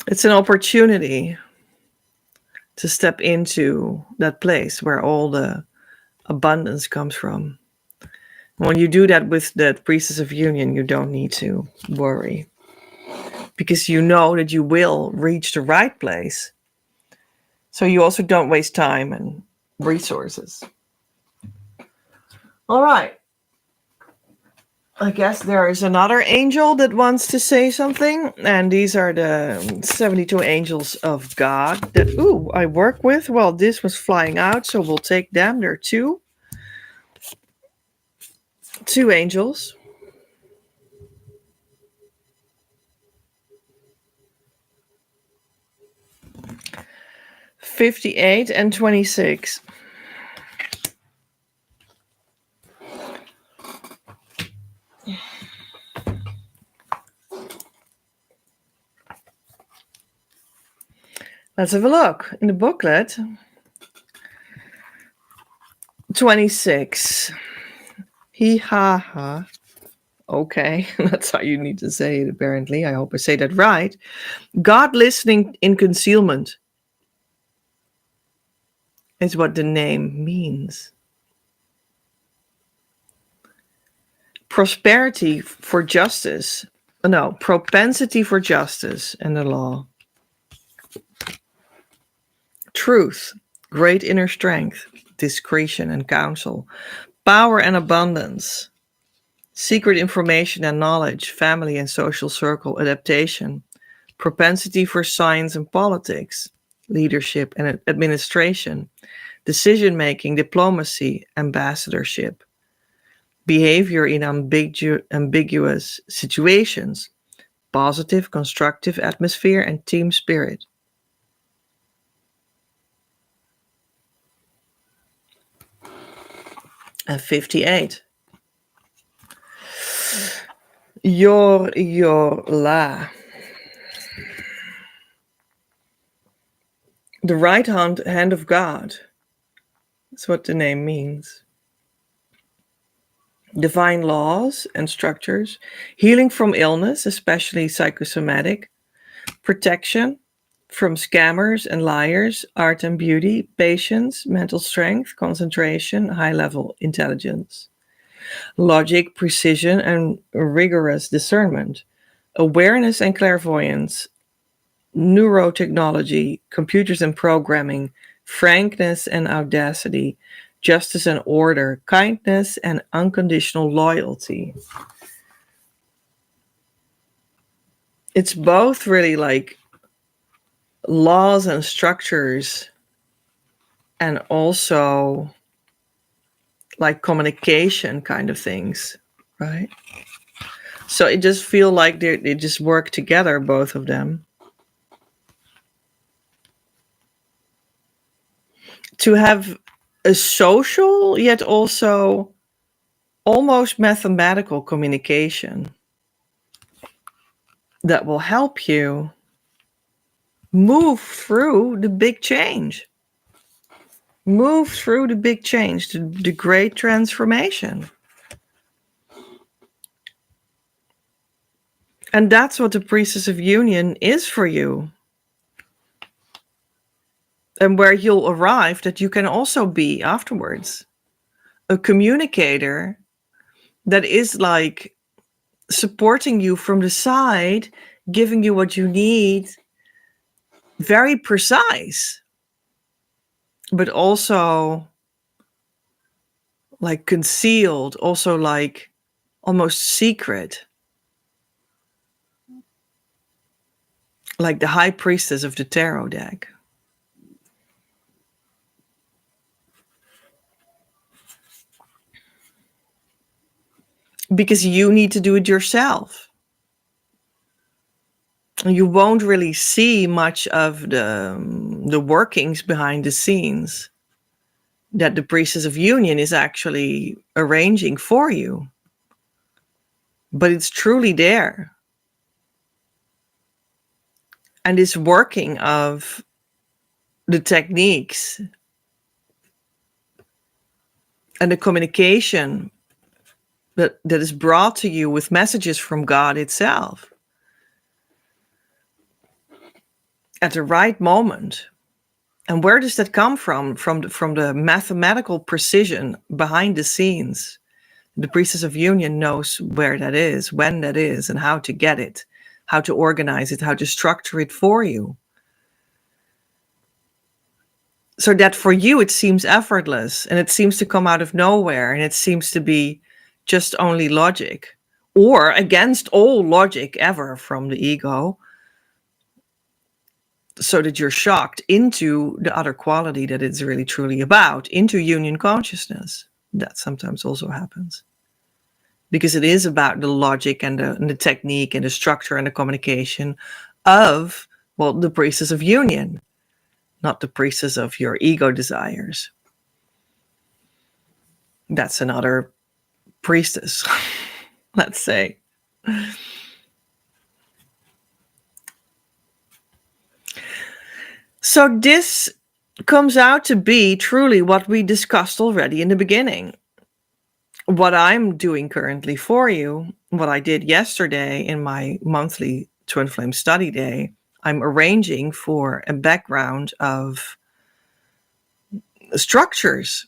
It's an opportunity to step into that place where all the abundance comes from. When you do that with the Priestess of Union, you don't need to worry. Because you know that you will reach the right place. So you also don't waste time and resources. All right. I guess there is another angel that wants to say something. And these are the 72 angels of God that, I work with. Well, this was flying out, so we'll take them. There are two angels. $58 and $26. Let's have a look in the booklet. 26. He ha ha. Okay, that's how you need to say it, apparently. I hope I say that right. God listening in concealment is what the name means. Prosperity for justice. No, propensity for justice and the law. Truth, great inner strength, discretion and counsel, power and abundance, secret information and knowledge, family and social circle, adaptation, propensity for science and politics, leadership and administration, decision making, diplomacy, ambassadorship, behavior in ambiguous situations, positive, constructive atmosphere, and team spirit. And 58. La. The right hand of God. That's what the name means. Divine laws and structures, healing from illness, especially psychosomatic, protection from scammers and liars, art and beauty, patience, mental strength, concentration, high-level intelligence, logic, precision, and rigorous discernment, awareness and clairvoyance, neurotechnology, computers and programming, frankness and audacity, justice and order, kindness and unconditional loyalty. It's both really like laws and structures, and also like communication kind of things, right? So it just feel like they just work together, both of them, to have a social yet also almost mathematical communication that will help you move through the big change. Move through the big change, the great transformation. And that's what the Priestess of Union is for you. And where you'll arrive, that you can also be afterwards. A communicator that is like supporting you from the side, giving you what you need, very precise, but also like concealed, also like almost secret. Like the High Priestess of the Tarot deck. Because you need to do it yourself. You won't really see much of the workings behind the scenes that the Priestess of Union is actually arranging for you. But it's truly there. And this working of the techniques and the communication that is brought to you with messages from God itself at the right moment. And where does that come from? From the mathematical precision behind the scenes. The Priestess of Union knows where that is, when that is, and how to get it, how to organize it, how to structure it for you. So that for you, it seems effortless, and it seems to come out of nowhere, and it seems to be just only logic, or against all logic ever from the ego, so that you're shocked into the other quality that it's really truly about, into union consciousness. That sometimes also happens. Because it is about the logic and the technique and the structure and the communication of, well, the Priestess of Union, not the priestess of your ego desires. That's another priestess, let's say. So this comes out to be truly what we discussed already in the beginning. What I'm doing currently for you, what I did yesterday in my monthly Twin Flame study day, I'm arranging for a background of structures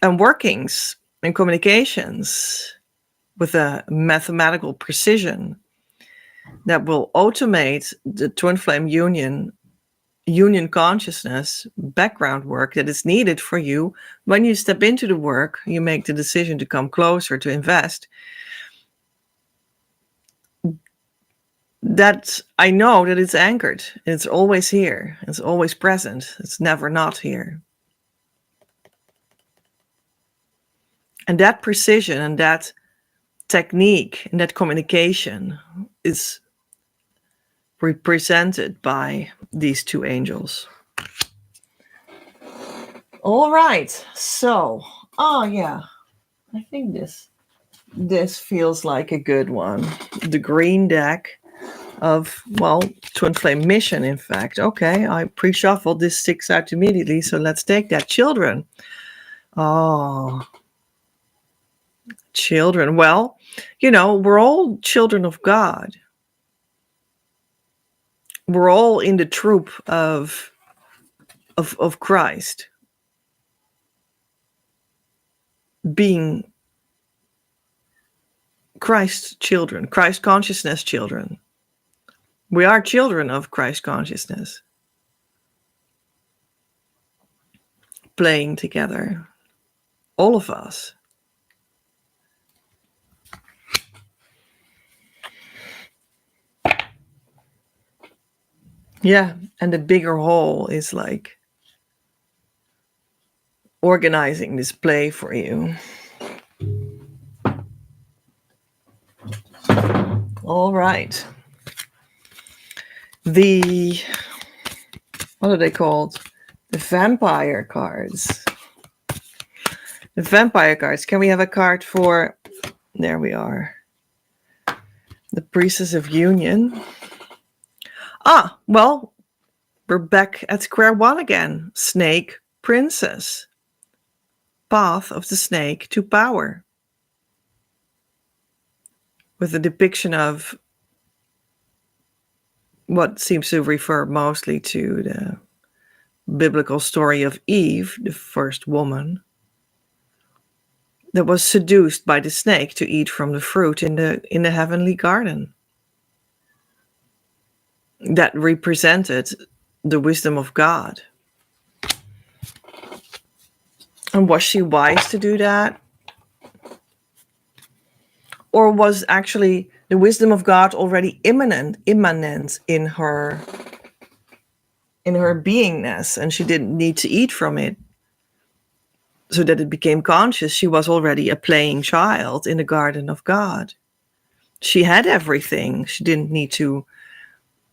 and workings and communications with a mathematical precision that will automate the Twin Flame Union union consciousness background work that is needed for you. When you step into the work, you make the decision to come closer, to invest. That I know that it's anchored. It's always here. It's always present. It's never not here. And that precision and that technique and that communication is represented by these two angels. All right. So, yeah, I think this feels like a good one. The green deck of, well, Twin Flame Mission, in fact. Okay, I pre-shuffled. This sticks out immediately, so let's take that. Children. Oh, children. Well, we're all children of God. We're all in the troop of Christ. Being Christ's children, Christ consciousness children. We are children of Christ consciousness. Playing together. All of us. Yeah, and the bigger whole is like organizing this play for you. All right. What are they called? The vampire cards. The vampire cards. Can we have a card for, there we are. The Priestess of Union. Well, we're back at square one again. Snake Princess. Path of the snake to power. With a depiction of what seems to refer mostly to the biblical story of Eve, the first woman, that was seduced by the snake to eat from the fruit in the heavenly garden. That represented the wisdom of God. And was she wise to do that? Or was actually the wisdom of God already immanent in her beingness, and she didn't need to eat from it so that it became conscious? She was already a playing child in the garden of God. She had everything. She didn't need to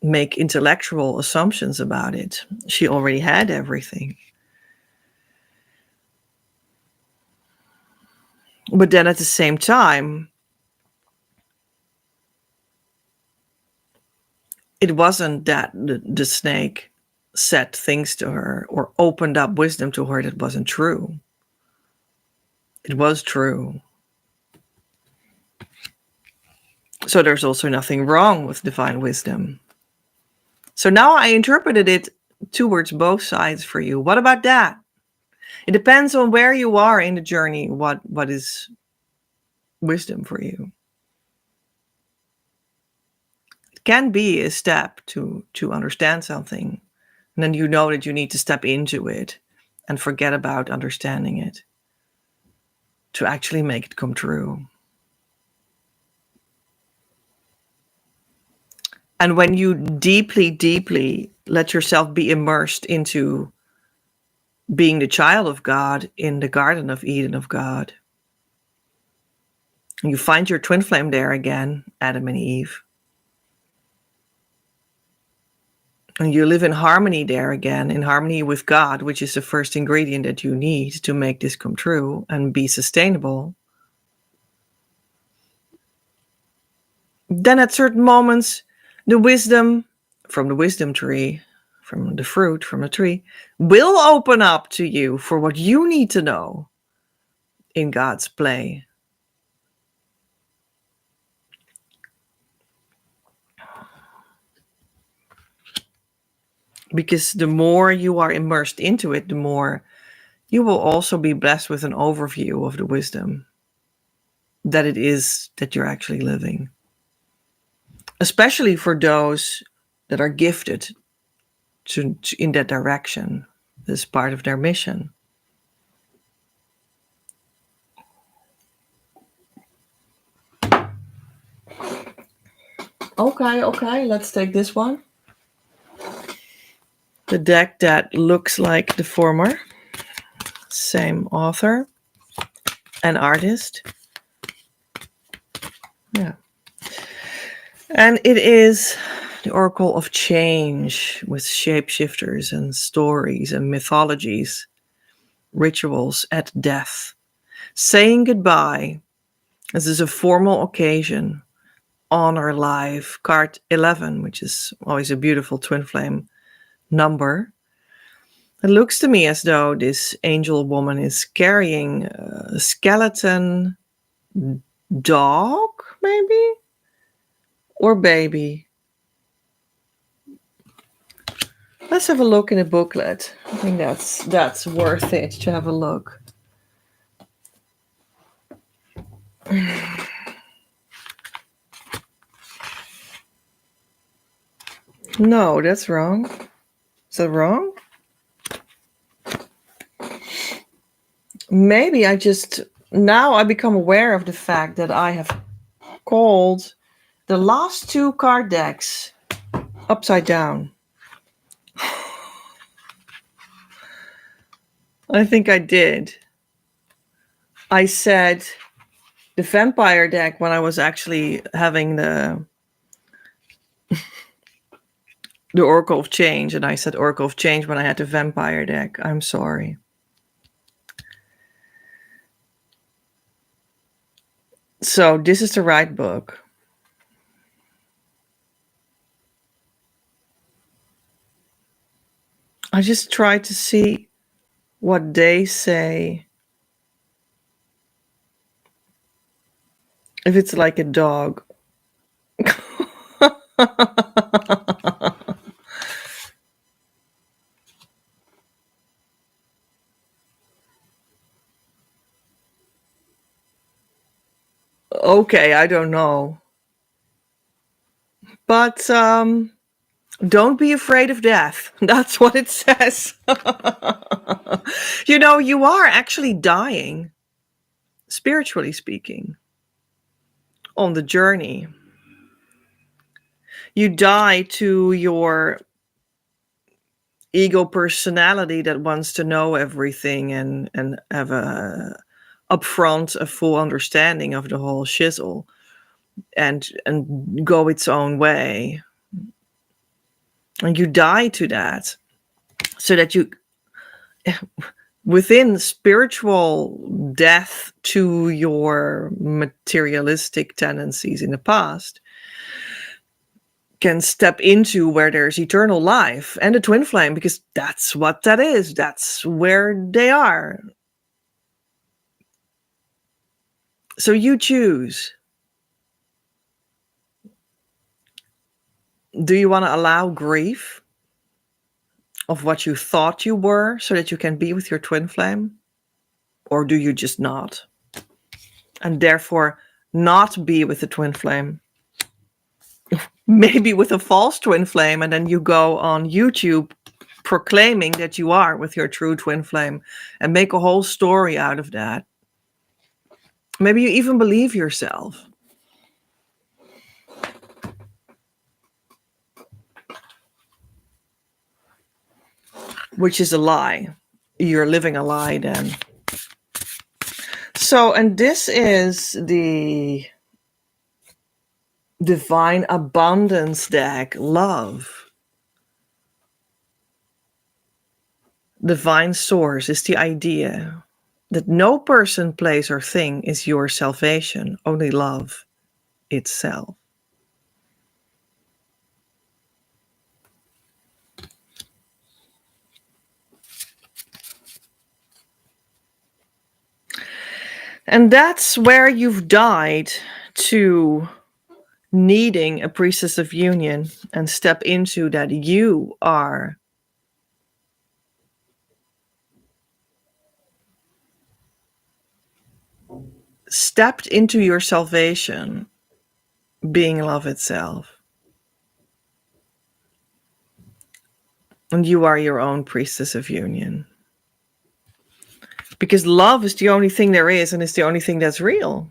make intellectual assumptions about it. She already had everything. But then at the same time, it wasn't that the snake said things to her or opened up wisdom to her that wasn't true. It was true. So there's also nothing wrong with divine wisdom. So now I interpreted it towards both sides for you. What about that? It depends on where you are in the journey, what is wisdom for you. It can be a step to understand something. And then you know that you need to step into it and forget about understanding it to actually make it come true. And when you deeply, deeply let yourself be immersed into being the child of God in the Garden of Eden of God, and you find your twin flame there again, Adam and Eve, and you live in harmony there again, in harmony with God, which is the first ingredient that you need to make this come true and be sustainable, then at certain moments, the wisdom from the wisdom tree, from the fruit from the tree, will open up to you for what you need to know in God's play. Because the more you are immersed into it, the more you will also be blessed with an overview of the wisdom that it is that you're actually living. Especially for those that are gifted in that direction as part of their mission. Okay, let's take this one. The deck that looks like the former. Same author and artist. Yeah. And it is the Oracle of Change with shapeshifters and stories and mythologies, rituals at death. Saying goodbye. This is a formal occasion. Honor life. Card 11, which is always a beautiful twin flame number. It looks to me as though this angel woman is carrying a skeleton dog, maybe? Or baby. Let's have a look in the booklet. I think that's worth it to have a look. No, that's wrong. Is that wrong? Maybe now I become aware of the fact that I have called the last two card decks upside down. I think I did. I said the vampire deck when I was actually having the Oracle of Change, and I said Oracle of Change when I had the vampire deck. I'm sorry. So this is the right book. I just try to see what they say. If it's like a dog. Okay, I don't know. But don't be afraid of death. That's what it says. You are actually dying, spiritually speaking, on the journey. You die to your ego personality that wants to know everything and have upfront a full understanding of the whole shizzle and go its own way. And you die to that so that you, within spiritual death to your materialistic tendencies in the past, can step into where there's eternal life and a twin flame, because that's what that is. That's where they are. So you choose. Do you want to allow grief of what you thought you were so that you can be with your twin flame? Or do you just not? And therefore not be with the twin flame? Maybe with a false twin flame, and then you go on YouTube proclaiming that you are with your true twin flame and make a whole story out of that. Maybe you even believe yourself. Which is a lie. You're living a lie then. So, and this is the Divine Abundance deck, love. Divine Source is the idea that no person, place, or thing is your salvation, only love itself. And that's where you've died to needing a Priestess of Union and step into that you are stepped into your salvation, being love itself. And you are your own priestess of union. Because love is the only thing there is, and it's the only thing that's real.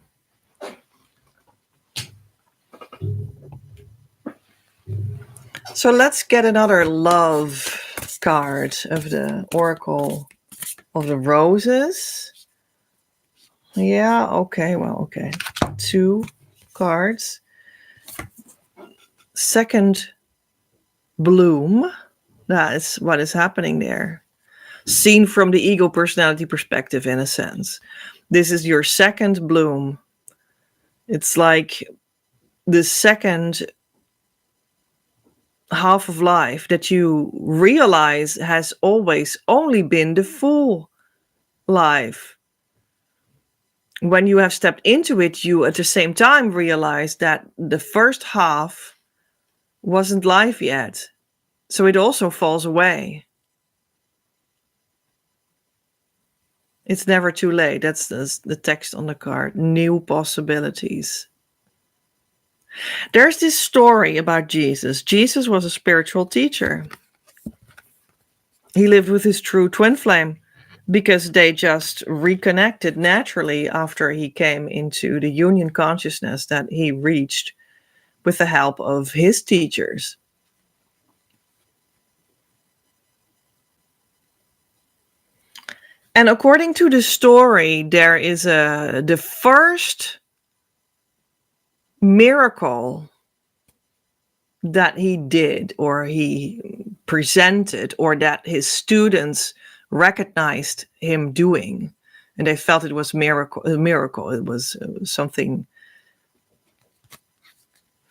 So let's get another love card of the Oracle of the Roses. Yeah, okay, well, okay. 2 cards. Second bloom. That is what is happening there. Seen from the ego personality perspective, in a sense. This is your second bloom. It's like the second half of life that you realize has always only been the full life. When you have stepped into it, you at the same time realize that the first half wasn't life yet. So it also falls away. It's never too late. That's the text on the card. New possibilities. There's this story about Jesus. Jesus was a spiritual teacher. He lived with his true twin flame because they just reconnected naturally after he came into the union consciousness that he reached with the help of his teachers. And according to the story, there is the first miracle that he did, or he presented, or that his students recognized him doing, and they felt it was a miracle. It was something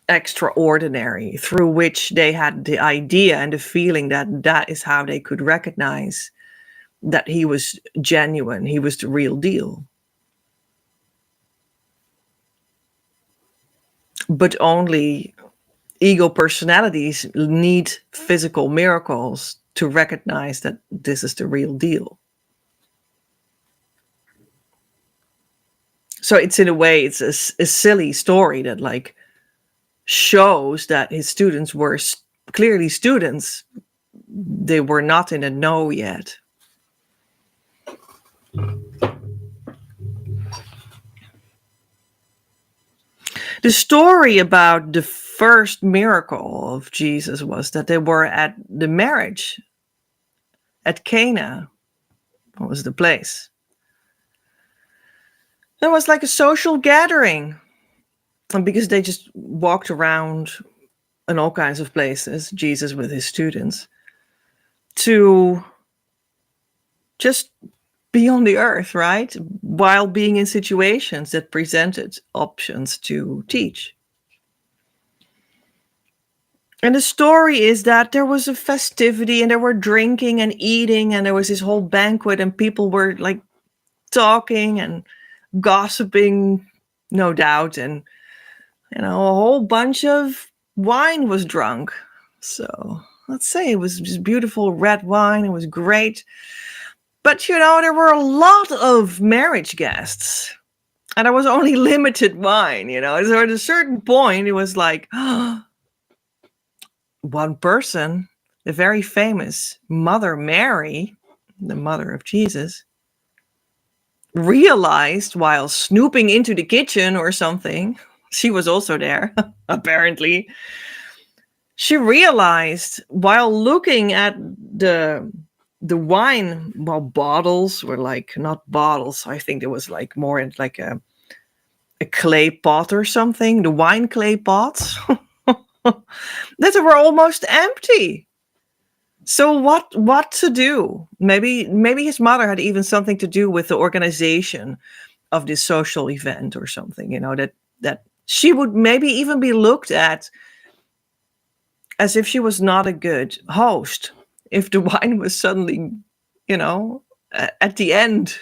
extraordinary, through which they had the idea and the feeling that that is how they could recognize that he was genuine, he was the real deal. But only ego personalities need physical miracles to recognize that this is the real deal. So it's, in a way, it's a silly story that like shows that his students were clearly students. They were not in the know yet. The story about the first miracle of Jesus was that they were at the marriage at Cana. What was the place? It was like a social gathering. And because they just walked around in all kinds of places, Jesus with his students, to just be on the earth, right? While being in situations that presented options to teach. And the story is that there was a festivity and there were drinking and eating and there was this whole banquet and people were like talking and gossiping, no doubt. And, you know, a whole bunch of wine was drunk. So let's say it was just beautiful red wine. It was great. But, you know, there were a lot of marriage guests and there was only limited wine, you know. So at a certain point, it was like, one person, the very famous Mother Mary, the mother of Jesus, realized while snooping into the kitchen or something, she was also there, apparently. She realized while looking at the wine, well, bottles were like, not bottles, I think it was like more in like a clay pot or something, the wine clay pots, that they were almost empty. So what to do? Maybe his mother had even something to do with the organization of this social event or something, you know, that she would maybe even be looked at as if she was not a good host if the wine was suddenly, you know, at the end.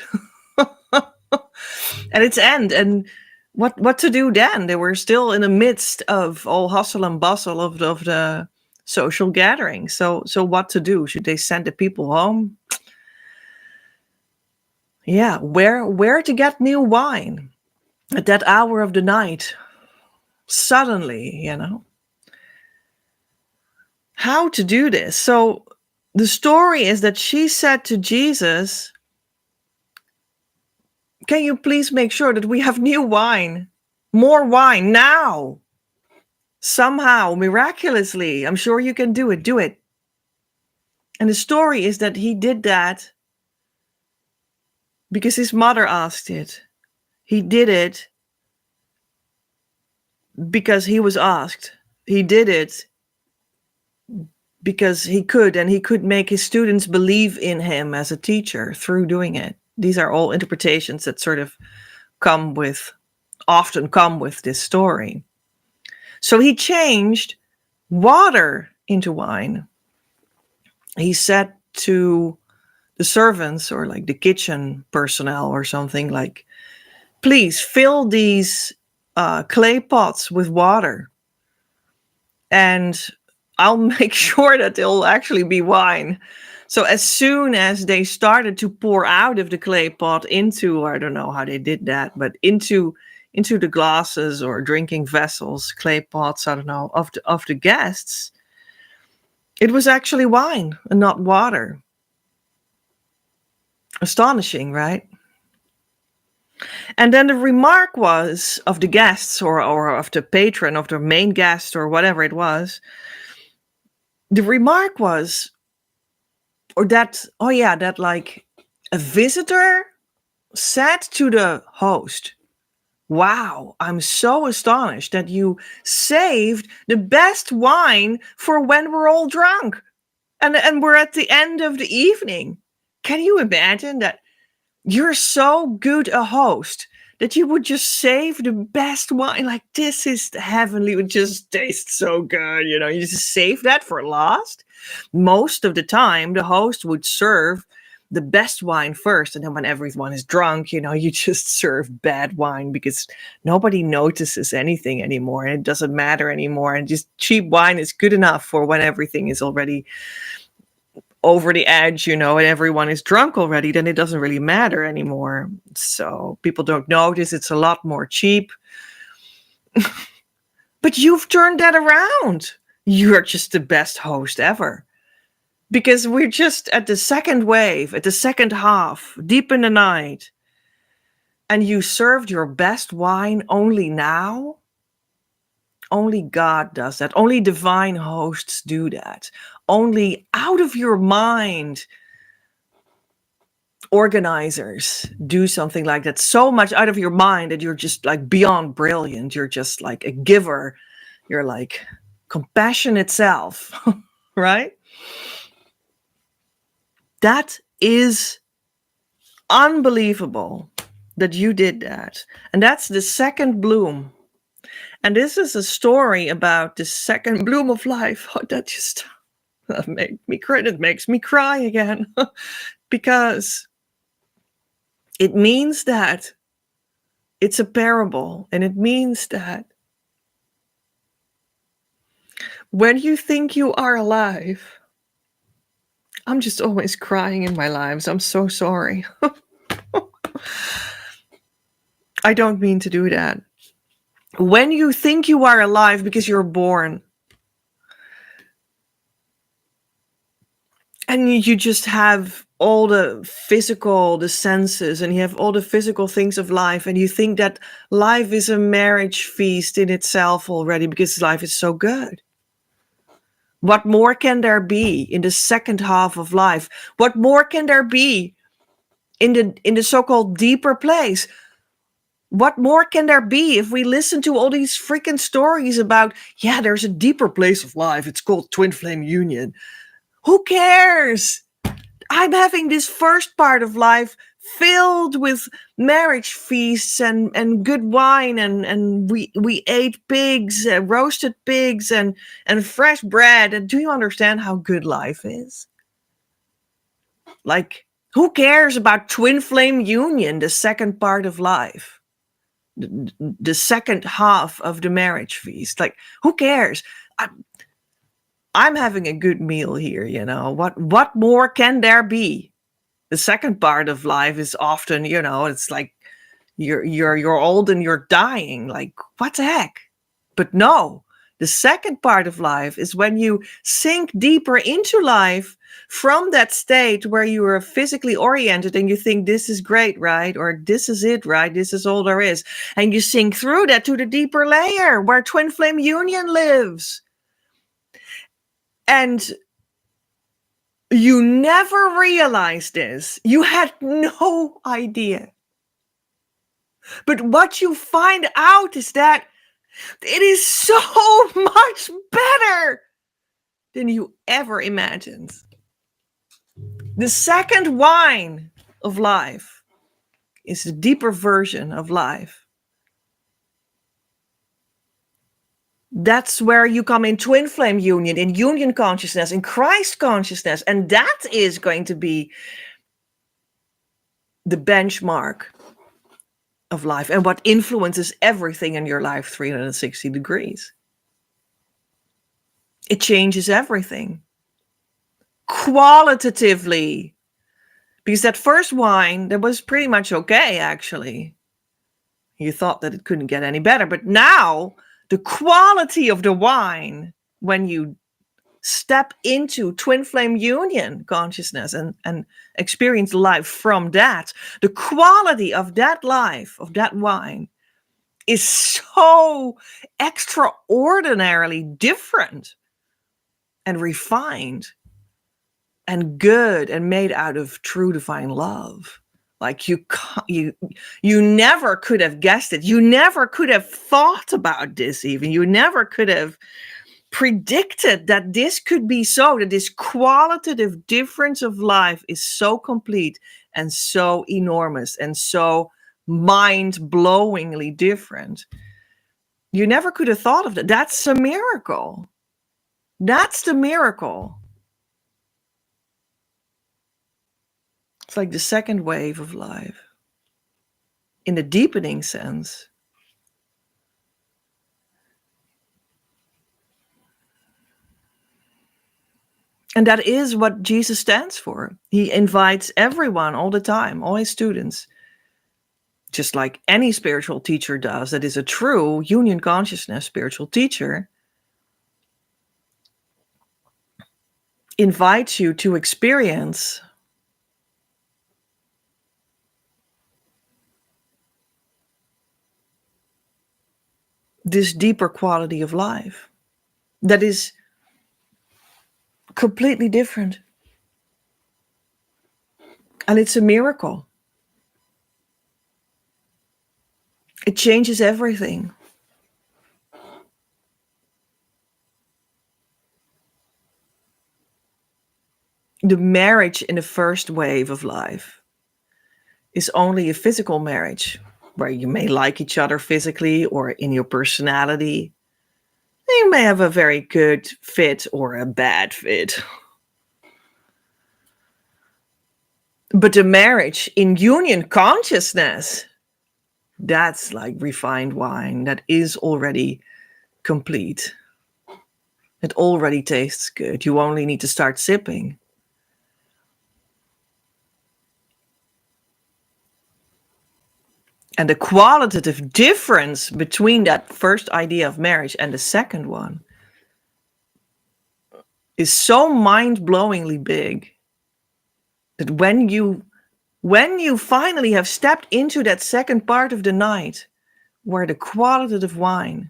At its end. And what to do then? They were still in the midst of all hustle and bustle of the social gathering. So what to do? Should they send the people home? Yeah, where to get new wine at that hour of the night? Suddenly, you know. How to do this? So The story is that she said to Jesus, can you please make sure that we have new wine, more wine now? Somehow, miraculously, I'm sure you can do it. Do it. And the story is that he did that because his mother asked it. He did it because he was asked. He did it because he could, and he could make his students believe in him as a teacher through doing it. These are all interpretations that sort of often come with this story. So he changed water into wine. He said to the servants or like the kitchen personnel or something like, please fill these clay pots with water and I'll make sure that they'll actually be wine. So as soon as they started to pour out of the clay pot into, I don't know how they did that, but into the glasses or drinking vessels, clay pots, I don't know, of the guests, it was actually wine and not water. Astonishing, right? And then the remark was of the guests or of the patron, of the main guest or whatever it was. The remark was, that like a visitor said to the host, wow, I'm so astonished that you saved the best wine for when we're all drunk and we're at the end of the evening. Can you imagine that? You're so good a host that you would just save the best wine. Like, this is heavenly. It just tastes so good. You just save that for last. Most of the time, the host would serve the best wine first. And then when everyone is drunk, you just serve bad wine because nobody notices anything anymore. And it doesn't matter anymore. And just cheap wine is good enough for when everything is already over the edge, and everyone is drunk already, then it doesn't really matter anymore. So people don't notice. It's a lot more cheap. But you've turned that around. You're just the best host ever. Because we're just at the second wave, at the second half, deep in the night. And you served your best wine only now? Only God does that. Only divine hosts do that. Only out of your mind organizers do something like that. So much out of your mind that you're just like beyond brilliant. You're just like a giver. You're like compassion itself, right? That is unbelievable that you did that. And that's the second bloom. And this is a story about the second bloom of life. Oh, that makes me cry again. Because it means that it's a parable. And it means that when you think you are alive, I'm just always crying in my lives. I'm so sorry. I don't mean to do that. When you think you are alive because you're born, and you just have all the senses, and you have all the physical things of life, and you think that life is a marriage feast in itself already because life is so good. What more can there be in the second half of life? What more can there be in the so-called deeper place? What more can there be if we listen to all these freaking stories about, there's a deeper place of life. It's called twin flame union. Who cares? I'm having this first part of life filled with marriage feasts and good wine, and we ate pigs, roasted pigs and fresh bread. And do you understand how good life is? Like, who cares about twin flame union, the second part of life? The second half of the marriage feast. Like, who cares? I'm having a good meal here, What more can there be? The second part of life is often, it's like you're old and you're dying. Like, what the heck? But no, the second part of life is when you sink deeper into life, from that state where you are physically oriented and you think this is great, right? Or this is it, right? This is all there is. And you sink through that to the deeper layer where twin flame union lives. And you never realized this. You had no idea. But what you find out is that it is so much better than you ever imagined. The second wine of life is the deeper version of life. That's where you come in twin flame union, in union consciousness, in Christ consciousness. And that is going to be the benchmark of life and what influences everything in your life 360 degrees. It changes everything qualitatively, because that first wine, that was pretty much okay, actually. You thought that it couldn't get any better, but now the quality of the wine, when you step into twin flame union consciousness and experience life from that, the quality of that life, of that wine, is so extraordinarily different and refined and good and made out of true divine love. Like you never could have guessed it. You never could have thought about this even. You never could have predicted that this could be so, that this qualitative difference of life is so complete and so enormous and so mind-blowingly different. You never could have thought of that. That's a miracle. That's the miracle. It's like the second wave of life in the deepening sense. And that is what Jesus stands for. He invites everyone all the time, all his students, just like any spiritual teacher does, that is a true union consciousness spiritual teacher, invites you to experience this deeper quality of life that is completely different. And it's a miracle. It changes everything. The marriage in the first wave of life is only a physical marriage where you may like each other physically or in your personality. You may have a very good fit or a bad fit. But the marriage in union consciousness, that's like refined wine that is already complete. It already tastes good. You only need to start sipping. And the qualitative difference between that first idea of marriage and the second one is so mind-blowingly big that when you finally have stepped into that second part of the night where the qualitative wine,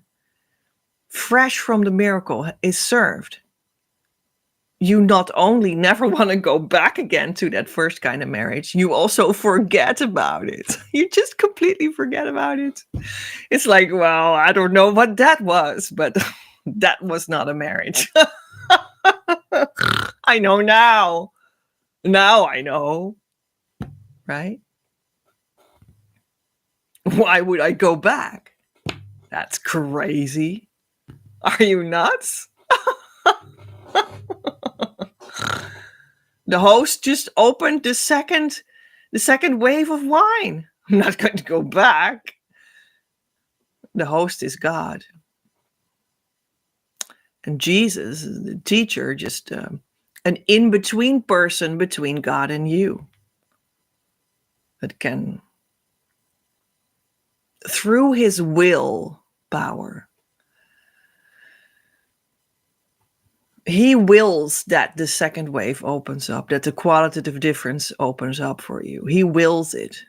fresh from the miracle, is served, you not only never want to go back again to that first kind of marriage, you also forget about it. You just completely forget about it. It's like, well, I don't know what that was, but that was not a marriage. I know now. Now I know. Right? Why would I go back? That's crazy. Are you nuts? The host just opened the second wave of wine. I'm not going to go back. The host is God. And Jesus, the teacher, just an in-between person between God and you. That can, through his will power, he wills that the second wave opens up, that the qualitative difference opens up for you. He wills it.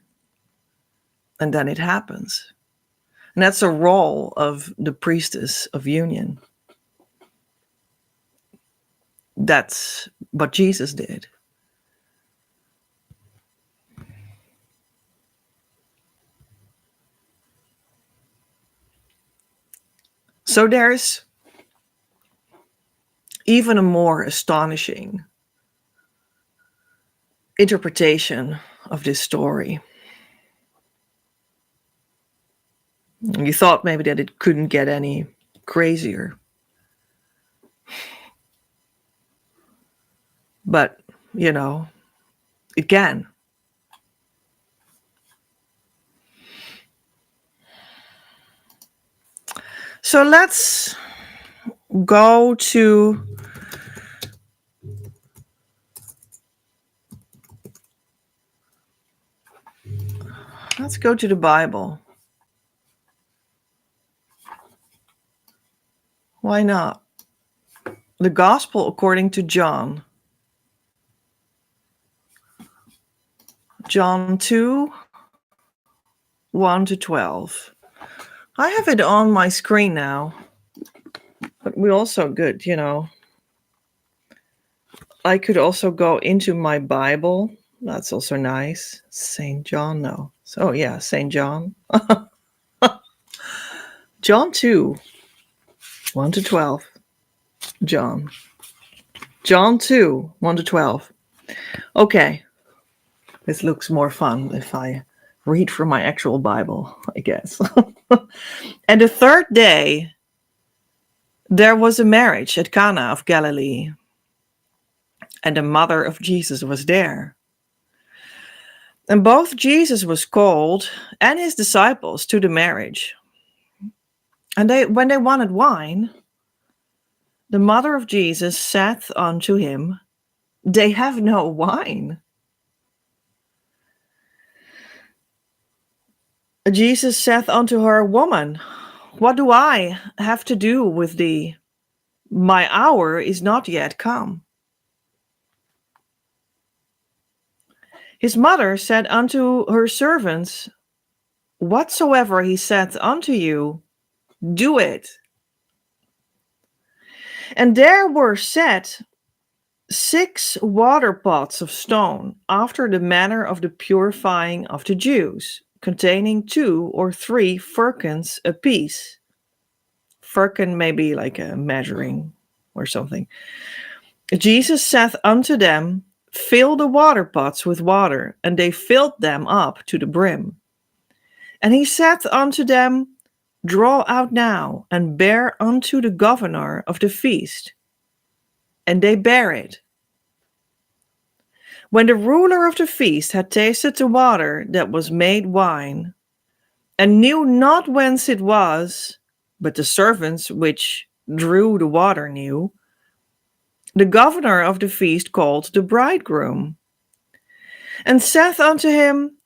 And then it happens. And that's a role of the priestess of union. That's what Jesus did. So there's even a more astonishing interpretation of this story. You thought maybe that it couldn't get any crazier. But, it can. So let's go to the Bible. Why not? The Gospel according to John. John 2, 1 to 12. I have it on my screen now. But we also good, I could also go into my Bible. That's also nice. St. John, no. So yeah, St. John. John 2, 1 to 12. John 2, 1 to 12. Okay. This looks more fun if I read from my actual Bible, I guess. And the third day, there was a marriage at Cana of Galilee, and the mother of Jesus was there. And both Jesus was called and his disciples to the marriage. And when they wanted wine, the mother of Jesus said unto him, "They have no wine." Jesus saith unto her, "Woman, what do I have to do with thee? My hour is not yet come." His mother said unto her servants, "Whatsoever he saith unto you, do it." And there were set 6 water pots of stone, after the manner of the purifying of the Jews, containing 2 or 3 firkins apiece. Firkin may be like a measuring or something. Jesus saith unto them, "Fill the water pots with water," and they filled them up to the brim. And he saith unto them, "Draw out now, and bear unto the governor of the feast." And they bare it. When the ruler of the feast had tasted the water that was made wine, and knew not whence it was, but the servants which drew the water knew, the governor of the feast called the bridegroom, and saith unto him,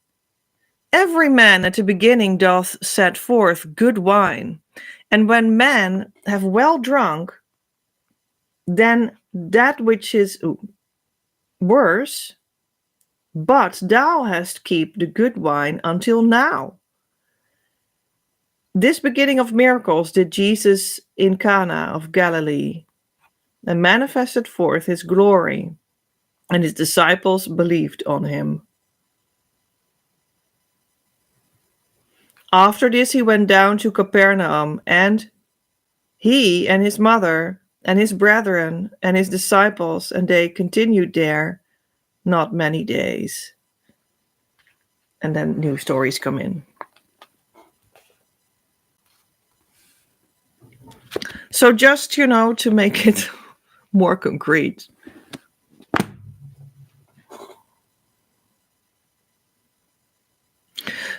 "Every man at the beginning doth set forth good wine, and when men have well drunk, then that which is worse, but thou hast kept the good wine until now." This beginning of miracles did Jesus in Cana of Galilee, and manifested forth his glory, and his disciples believed on him. After this he went down to Capernaum, and he and his mother and his brethren and his disciples, and they continued there not many days. And then new stories come in. So just, to make it more concrete.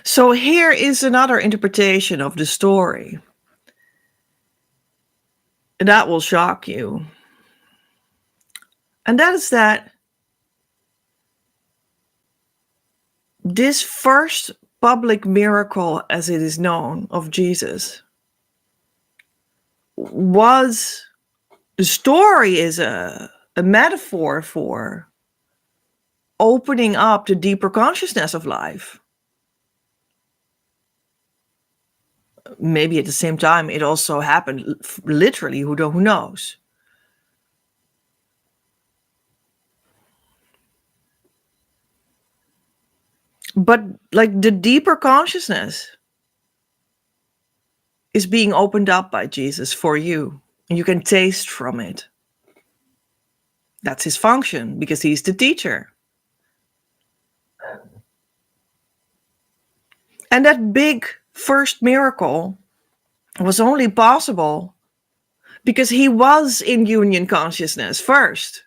So here is another interpretation of the story. That will shock you. And that is that this first public miracle, as it is known, of Jesus was The story is a metaphor for opening up the deeper consciousness of life. Maybe at the same time, it also happened literally, who knows? But like the deeper consciousness is being opened up by Jesus for you, and you can taste from it. That's his function, because he's the teacher. And that big first miracle was only possible because he was in union consciousness first.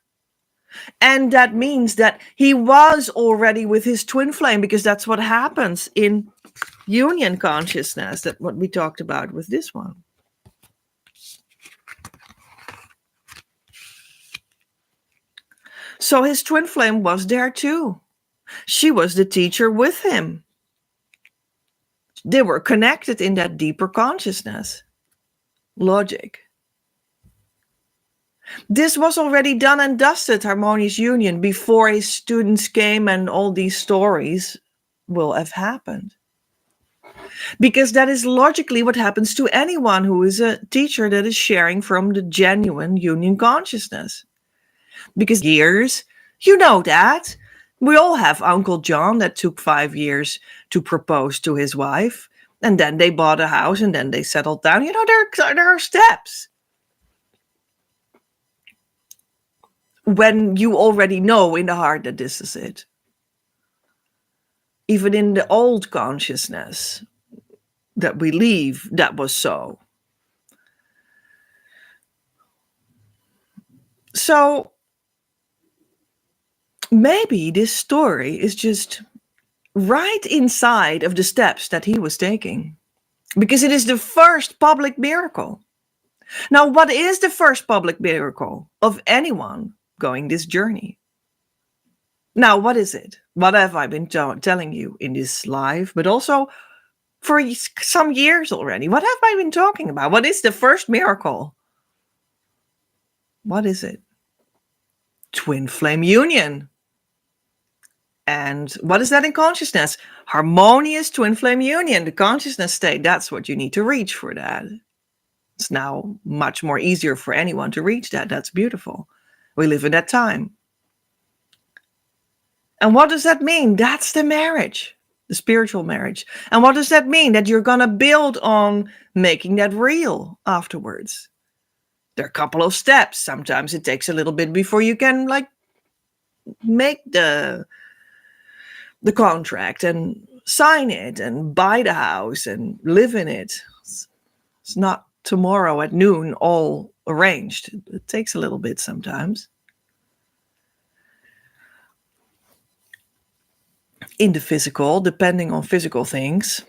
And that means that he was already with his twin flame, because that's what happens in union consciousness, that what we talked about with this one. So his twin flame was there too. She was the teacher with him. They were connected in that deeper consciousness. Logic. This was already done and dusted, harmonious union, before his students came and all these stories will have happened. Because that is logically what happens to anyone who is a teacher that is sharing from the genuine union consciousness. Because years, you know that. We all have Uncle John that took 5 years to propose to his wife. And then they bought a house and then they settled down. You know, there are steps. When you already know in the heart that this is it. Even in the old consciousness that we leave, that was so. So maybe this story is just right inside of the steps that he was taking, because it is the first public miracle. Now, what is the first public miracle of anyone going this journey? Now, what is it? What have I been telling you in this live, but also for some years already? What have I been talking about? What is the first miracle? What is it? Twin flame union. And what is that in consciousness? Harmonious twin flame union, the consciousness state. That's what you need to reach for that. It's now much more easier for anyone to reach that. That's beautiful. We live in that time. And what does that mean? That's the marriage, the spiritual marriage. And what does that mean? That you're going to build on making that real afterwards. There are a couple of steps. Sometimes it takes a little bit before you can make the contract and sign it and buy the house and live in it. It's not tomorrow at noon all arranged. It takes a little bit sometimes. In the physical, depending on physical things.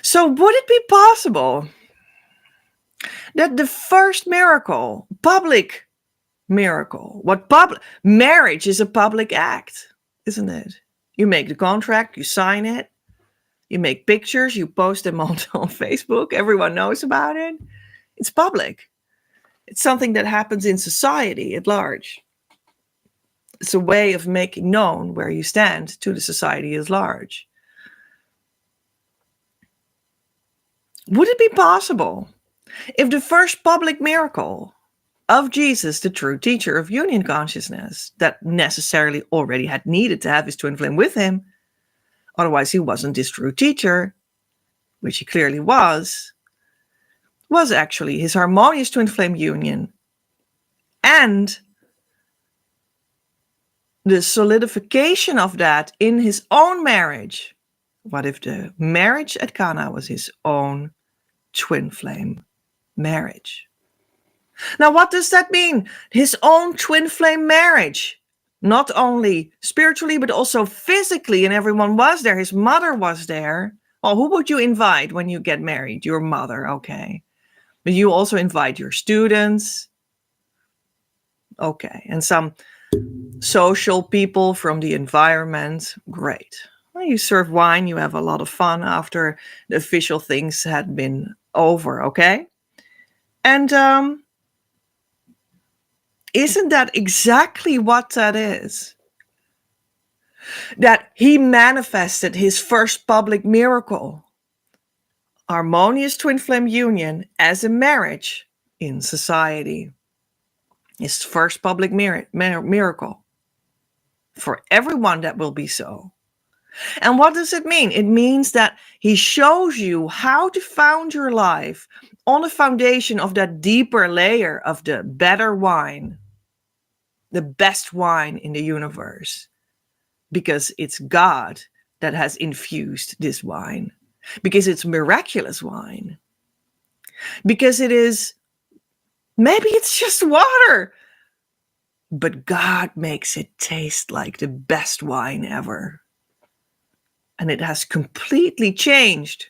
So would it be possible that the first miracle, public miracle, marriage is a public act, isn't it? You make the contract, you sign it, you make pictures, you post them on Facebook, everyone knows about it. It's public. It's something that happens in society at large. It's a way of making known where you stand to the society at large. Would it be possible if the first public miracle of Jesus, the true teacher of union consciousness, that necessarily already had needed to have his twin flame with him, otherwise he wasn't this true teacher, which he clearly was actually his harmonious twin flame union and the solidification of that in his own marriage? What if the marriage at Cana was his own twin flame marriage? Now, what does that mean? His own twin flame marriage, not only spiritually, but also physically, and everyone was there. His mother was there. Well, who would you invite when you get married? Your mother, okay. But you also invite your students. Okay, and some social people from the environment. Great. Well, you serve wine, you have a lot of fun after the official things had been over, okay? And isn't that exactly what that is? That he manifested his first public miracle, harmonious twin flame union, as a marriage in society. His first public miracle for everyone that will be so. And what does it mean? It means that he shows you how to found your life on a foundation of that deeper layer of the better wine, the best wine in the universe, because it's God that has infused this wine, because it's miraculous wine, because maybe it's just water, but God makes it taste like the best wine ever. And it has completely changed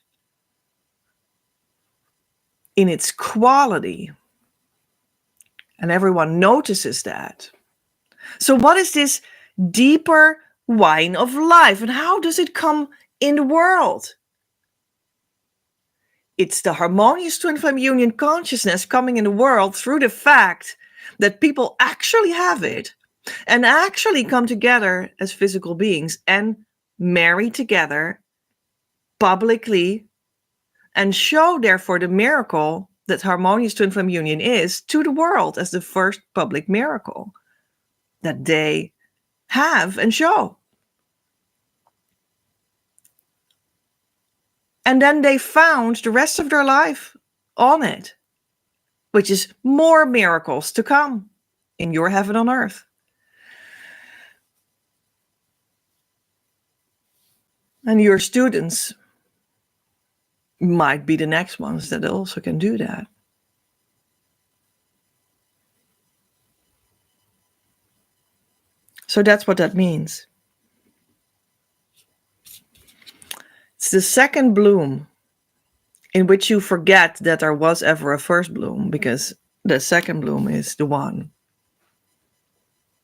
in its quality. And everyone notices that. So what is this deeper wine of life, and how does it come in the world? It's the harmonious twin flame union consciousness coming in the world through the fact that people actually have it and actually come together as physical beings and marry together publicly and show therefore the miracle that harmonious twin flame union is to the world as the first public miracle that they have and show. And then they found the rest of their life on it, which is more miracles to come in your heaven on earth. And your students might be the next ones that also can do that. So that's what that means. It's the second bloom in which you forget that there was ever a first bloom, because the second bloom is the one.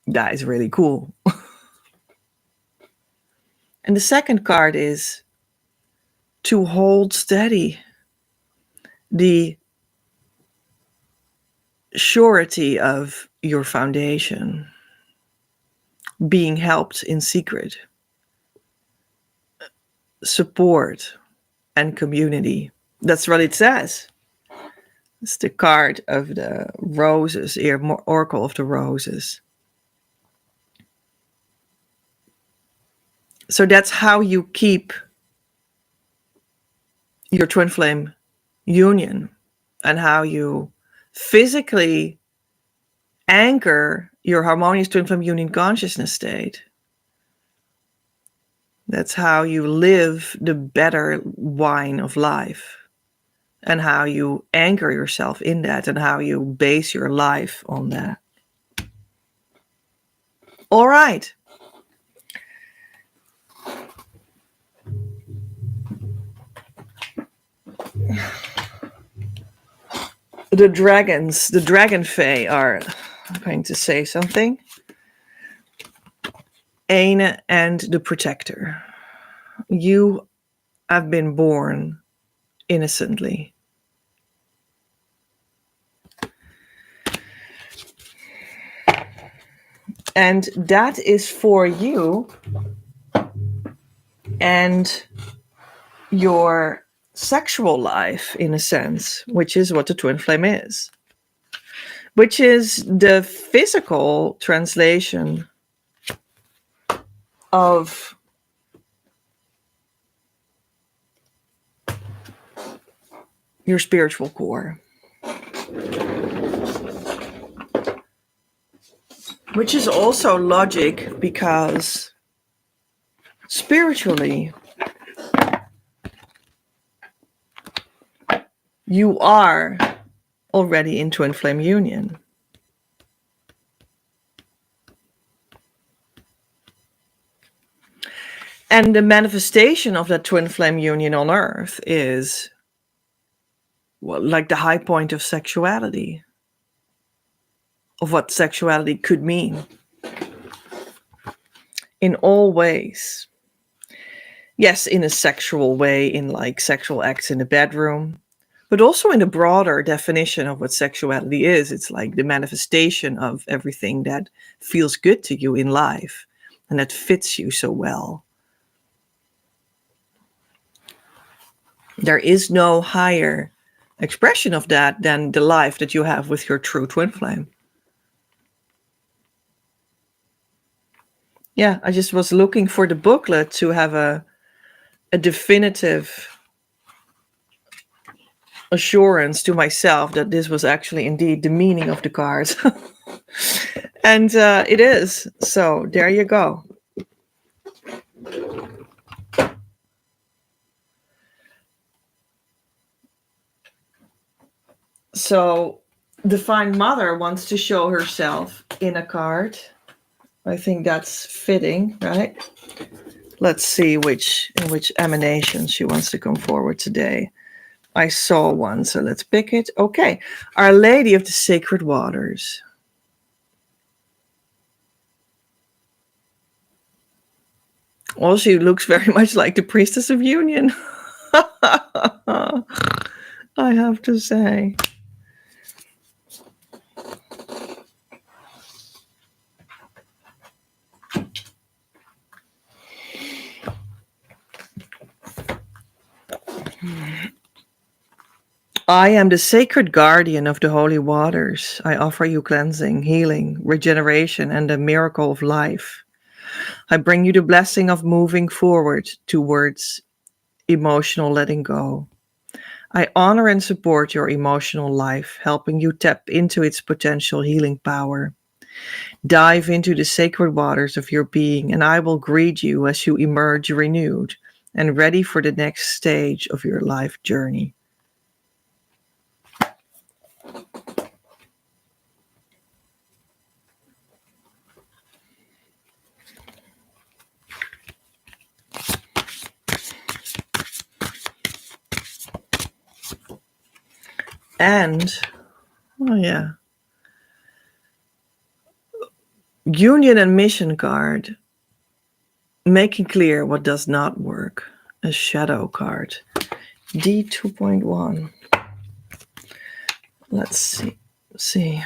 That is really cool. And the second card is to hold steady, the surety of your foundation, being helped in secret, support, and community. That's what it says. It's the card of the roses, Oracle of the Roses. So that's how you keep your twin flame union and how you physically anchor your harmonious twin flame union consciousness state. That's how you live the better wine of life, and how you anchor yourself in that, and how you base your life on that. All right. The dragons, the dragon fae are going to say something. Aine and the protector. You have been born innocently. And that is for you and your sexual life, in a sense, which is what the twin flame is, which is the physical translation of your spiritual core, which is also logic, because spiritually you are already in twin flame union. And the manifestation of that twin flame union on earth is, well, like the high point of sexuality, of what sexuality could mean in all ways. Yes, in a sexual way, in like sexual acts in the bedroom, But also in the broader definition of what sexuality is, it's like the manifestation of everything that feels good to you in life and that fits you so well. There is no higher expression of that than the life that you have with your true twin flame. Yeah, I just was looking for the booklet to have a definitive assurance to myself that this was actually indeed the meaning of the cards. And it is. So there you go. So Divine Mother wants to show herself in a card. I think that's fitting, right? Let's see in which emanation she wants to come forward today. I saw one, so let's pick it. Okay, Our Lady of the Sacred Waters. Well, she looks very much like the Priestess of Union. I have to say. I am the sacred guardian of the holy waters. I offer you cleansing, healing, regeneration, and the miracle of life. I bring you the blessing of moving forward towards emotional letting go. I honor and support your emotional life, helping you tap into its potential healing power. Dive into the sacred waters of your being, and I will greet you as you emerge renewed and ready for the next stage of your life journey. And, oh yeah, Union and Mission card, making clear what does not work. A shadow card. D2.1. Let's see.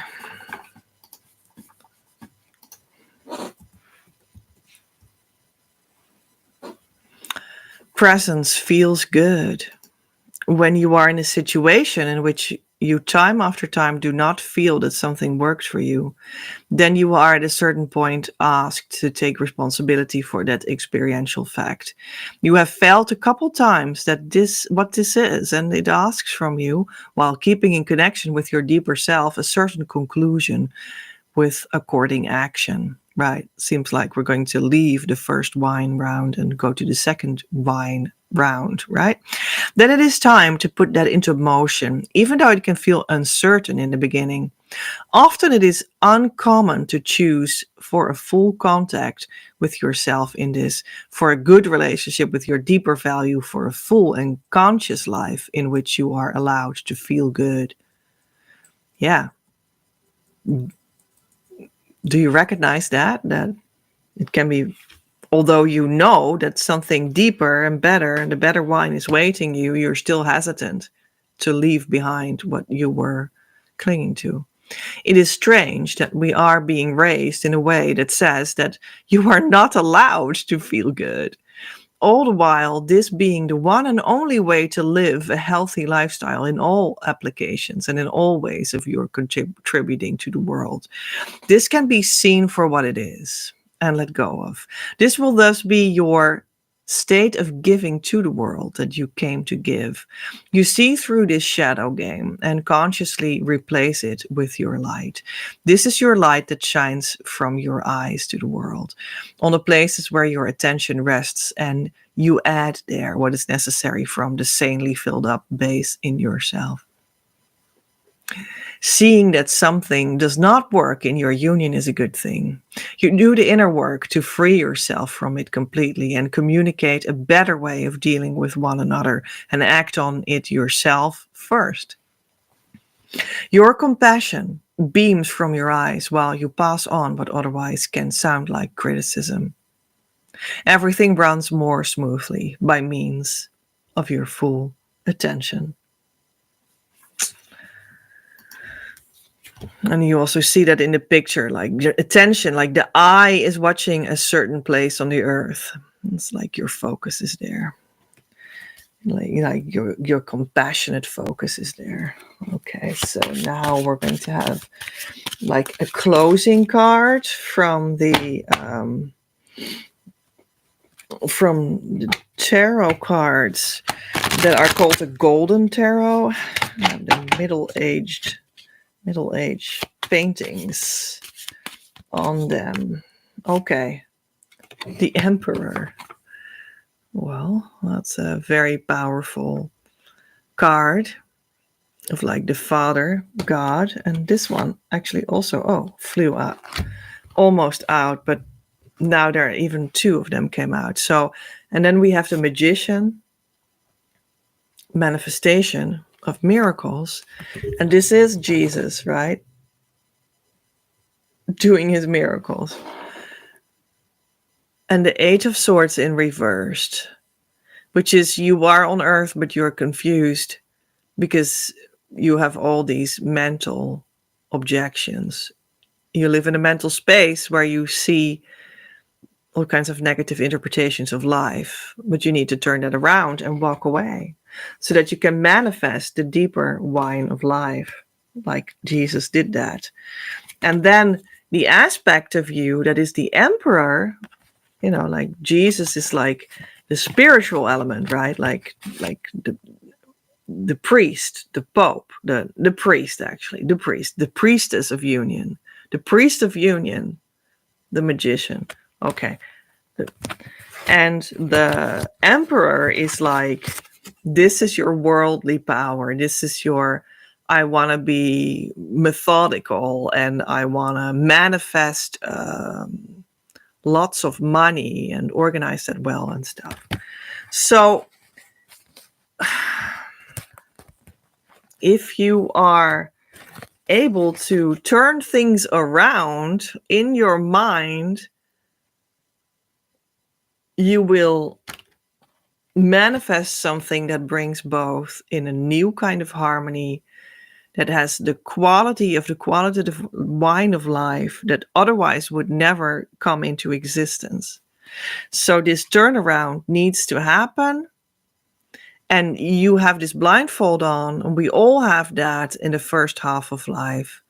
Presence feels good. When you are in a situation in which you time after time do not feel that something works for you, then you are at a certain point asked to take responsibility for that experiential fact. You have felt a couple times that what this is, and it asks from you, while keeping in connection with your deeper self, a certain conclusion with according action. Right? Seems like we're going to leave the first wine round and go to the second wine round, right? Then it is time to put that into motion, even though it can feel uncertain in the beginning. Often it is uncommon to choose for a full contact with yourself in this, for a good relationship with your deeper value, for a full and conscious life in which you are allowed to feel good. Yeah. Do you recognize that? That it can be, although you know that something deeper and better and the better wine is waiting you, you're still hesitant to leave behind what you were clinging to. It is strange that we are being raised in a way that says that you are not allowed to feel good. All the while, this being the one and only way to live a healthy lifestyle in all applications and in all ways of your contributing to the world. This can be seen for what it is and let go of. This will thus be your state of giving to the world that you came to give. You see through this shadow game and consciously replace it with your light. This is your light that shines from your eyes to the world, on the places where your attention rests, and you add there what is necessary from the sanely filled up base in yourself. Seeing that something does not work in your union is a good thing. You do the inner work to free yourself from it completely and communicate a better way of dealing with one another and act on it yourself first. Your compassion beams from your eyes while you pass on what otherwise can sound like criticism. Everything runs more smoothly by means of your full attention. And you also see that in the picture, like your attention, like the eye is watching a certain place on the earth. It's like your focus is there. Like your compassionate focus is there. Okay, so now we're going to have like a closing card from the tarot cards that are called the Golden Tarot. The middle age paintings on them. Okay, the Emperor. Well, that's a very powerful card of like the Father, God, and this one actually also flew out, almost out, but now there are even two of them came out. So, and then we have the Magician, manifestation of miracles, and this is Jesus, right? Doing his miracles. And the Eight of Swords in reversed, which is you are on earth, but you're confused because you have all these mental objections. You live in a mental space where you see all kinds of negative interpretations of life, but you need to turn that around and walk away so that you can manifest the deeper wine of life, like Jesus did that. And then the aspect of you that is the Emperor, you know, like Jesus is like the spiritual element, right? Like the priest, the Pope, the priest, actually, the priest, the priestess of union, the priest of union, the magician. Okay. And the Emperor is like, this is your worldly power. This is your, I want to be methodical and I want to manifest lots of money and organize that well and stuff. So if you are able to turn things around in your mind, you will manifest something that brings both in a new kind of harmony that has the quality of the qualitative wine of life that otherwise would never come into existence. So this turnaround needs to happen. And you have this blindfold on, and we all have that in the first half of life.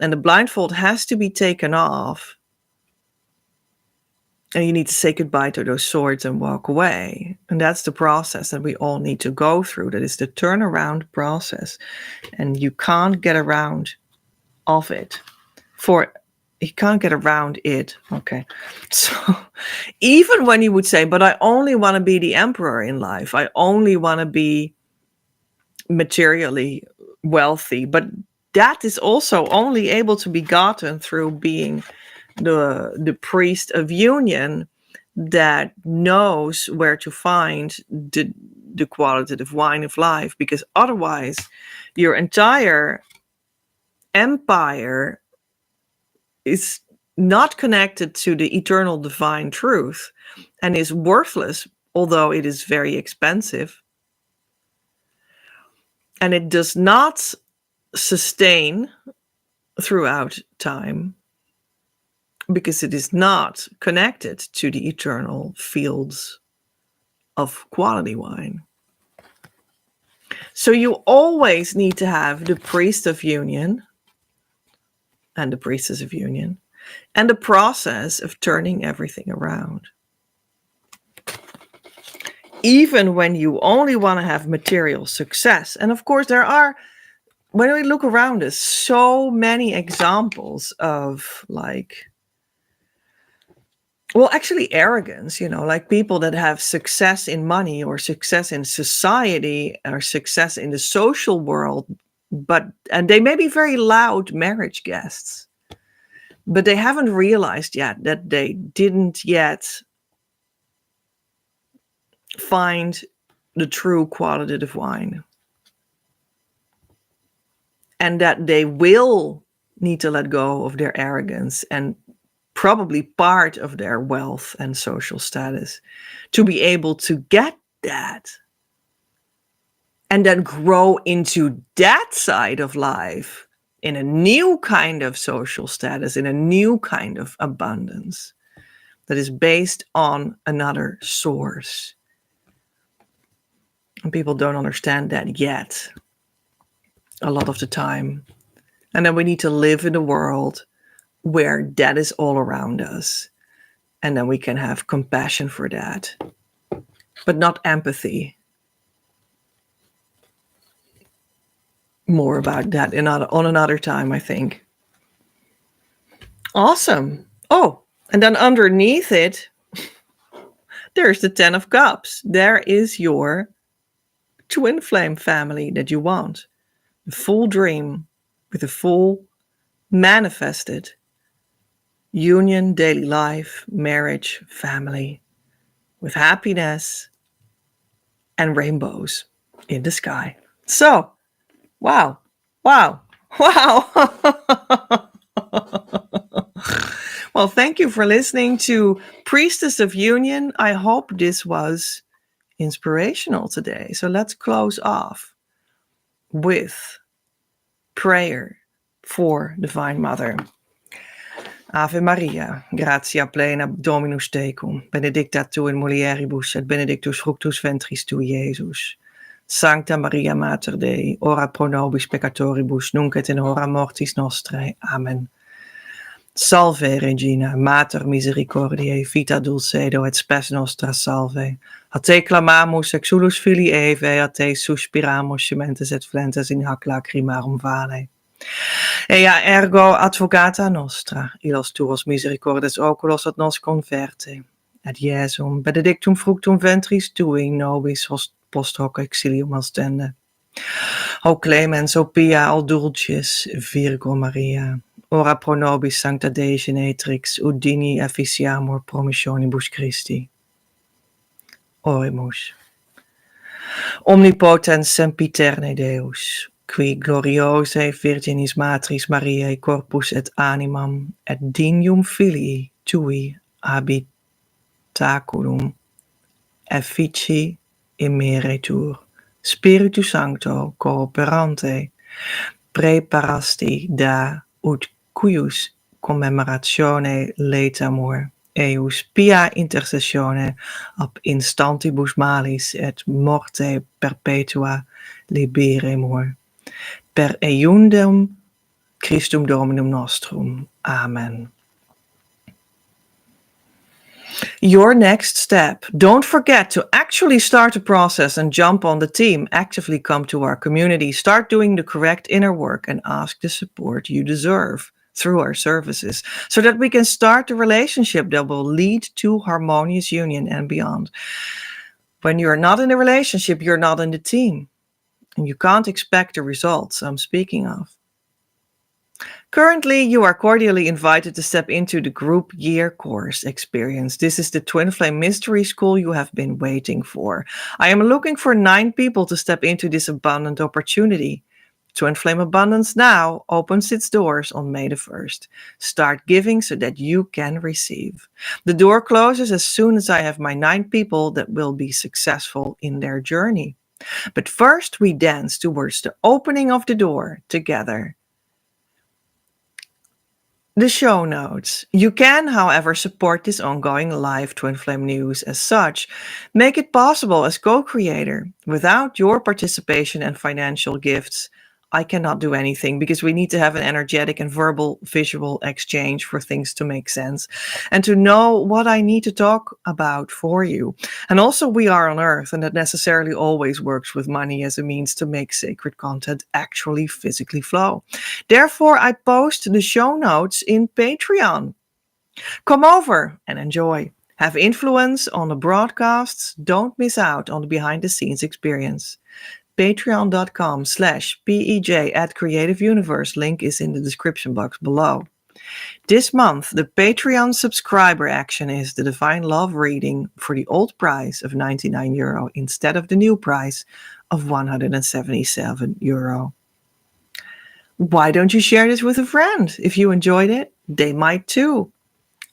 And the blindfold has to be taken off. And you need to say goodbye to those swords and walk away. And that's the process that we all need to go through. That is the turnaround process. And you can't get around of it. You can't get around it. Okay. So even when you would say, but I only want to be the Emperor in life. I only want to be materially wealthy. But that is also only able to be gotten through being the priest of union that knows where to find the qualitative wine of life, because otherwise your entire empire is not connected to the eternal divine truth and is worthless, although it is very expensive. And it does not sustain throughout time because it is not connected to the eternal fields of quality wine. So you always need to have the priest of union and the priestess of union and the process of turning everything around. Even when you only want to have material success. And of course, there are, when we look around us, so many examples of actually arrogance, like people that have success in money or success in society or success in the social world, and they may be very loud marriage guests, but they haven't realized yet that they didn't yet find the true qualitative wine. And that they will need to let go of their arrogance and probably part of their wealth and social status to be able to get that and then grow into that side of life in a new kind of social status, in a new kind of abundance that is based on another source. And people don't understand that yet, a lot of the time. And then we need to live in a world where that is all around us. And then we can have compassion for that, but not empathy. More about that on another time, I think. Awesome. Oh, and then underneath it, there's the 10 of Cups. There is your twin flame family that you want. The full dream with a full manifested union, daily life, marriage, family, with happiness and rainbows in the sky. So, wow. Well, thank you for listening to Priestess of Union. I hope this was inspirational today. So let's close off with prayer for Divine Mother. Ave Maria, gratia plena Dominus tecum, benedicta tu in mulieribus et benedictus fructus ventris tui, Iesus. Sancta Maria Mater Dei, ora pro nobis peccatoribus, nunc et in hora mortis nostrae. Amen. Salve Regina, Mater misericordiae, vita dulcedo et spes nostra salve. A te clamamus exulus filii Eve, a te suspiramus sementes et flentes in hac lacrimarum vale. Ea ergo advocata nostra, illos tuos misericordes oculos ad nos converte. Et Iesum, benedictum fructum ventris tui, nobis post hoc exilium ostende. O clemens, o pia, o dulcis, Virgo Maria, ora pro nobis sancta Dei genetrix, udini efficiamur promissionibus Christi. Oremus. Omnipotens sempiterne Deus, qui gloriose Virginis Matris Mariae corpus et animam et dignum filii tui habitaculum effici immeretur, Spiritus Sancto cooperante preparasti da ut cuius commemoratione letamur eius pia intercessione ab instantibus malis et morte perpetua liberemur. Per eiundem Christum Dominum nostrum. Amen. Your next step. Don't forget to actually start the process and jump on the team. Actively come to our community. Start doing the correct inner work and ask the support you deserve through our services so that we can start the relationship that will lead to harmonious union and beyond. When you're not in a relationship, you're not in the team. And you can't expect the results I'm speaking of. Currently, you are cordially invited to step into the group year course experience. This is the Twin Flame Mystery School you have been waiting for. I am looking for 9 people to step into this abundant opportunity. Twin Flame Abundance Now opens its doors on May the 1st. Start giving so that you can receive. The door closes as soon as I have my 9 people that will be successful in their journey. But first, we dance towards the opening of the door together. The show notes. You can, however, support this ongoing live Twin Flame news as such. Make it possible as co-creator. Without your participation and financial gifts, I cannot do anything because we need to have an energetic and verbal visual exchange for things to make sense and to know what I need to talk about for you. And also we are on Earth, and that necessarily always works with money as a means to make sacred content actually physically flow. Therefore, I post the show notes in Patreon. Come over and enjoy. Have influence on the broadcasts. Don't miss out on the behind the scenes experience. Patreon.com/PEJ@CreativeUniverse. Link is in the description box below. This month, the Patreon subscriber action is the Divine Love reading for the old price of €99 instead of the new price of €177. Why don't you share this with a friend? If you enjoyed it, they might too.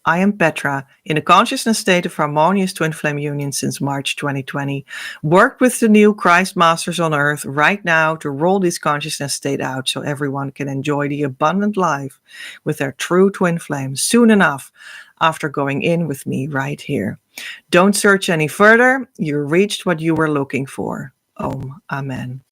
I am Petra, in a consciousness state of harmonious twin flame union since March 2020. Work with the new Christ Masters on Earth right now to roll this consciousness state out so everyone can enjoy the abundant life with their true twin flame soon enough after going in with me right here. Don't search any further. You reached what you were looking for. Om. Amen.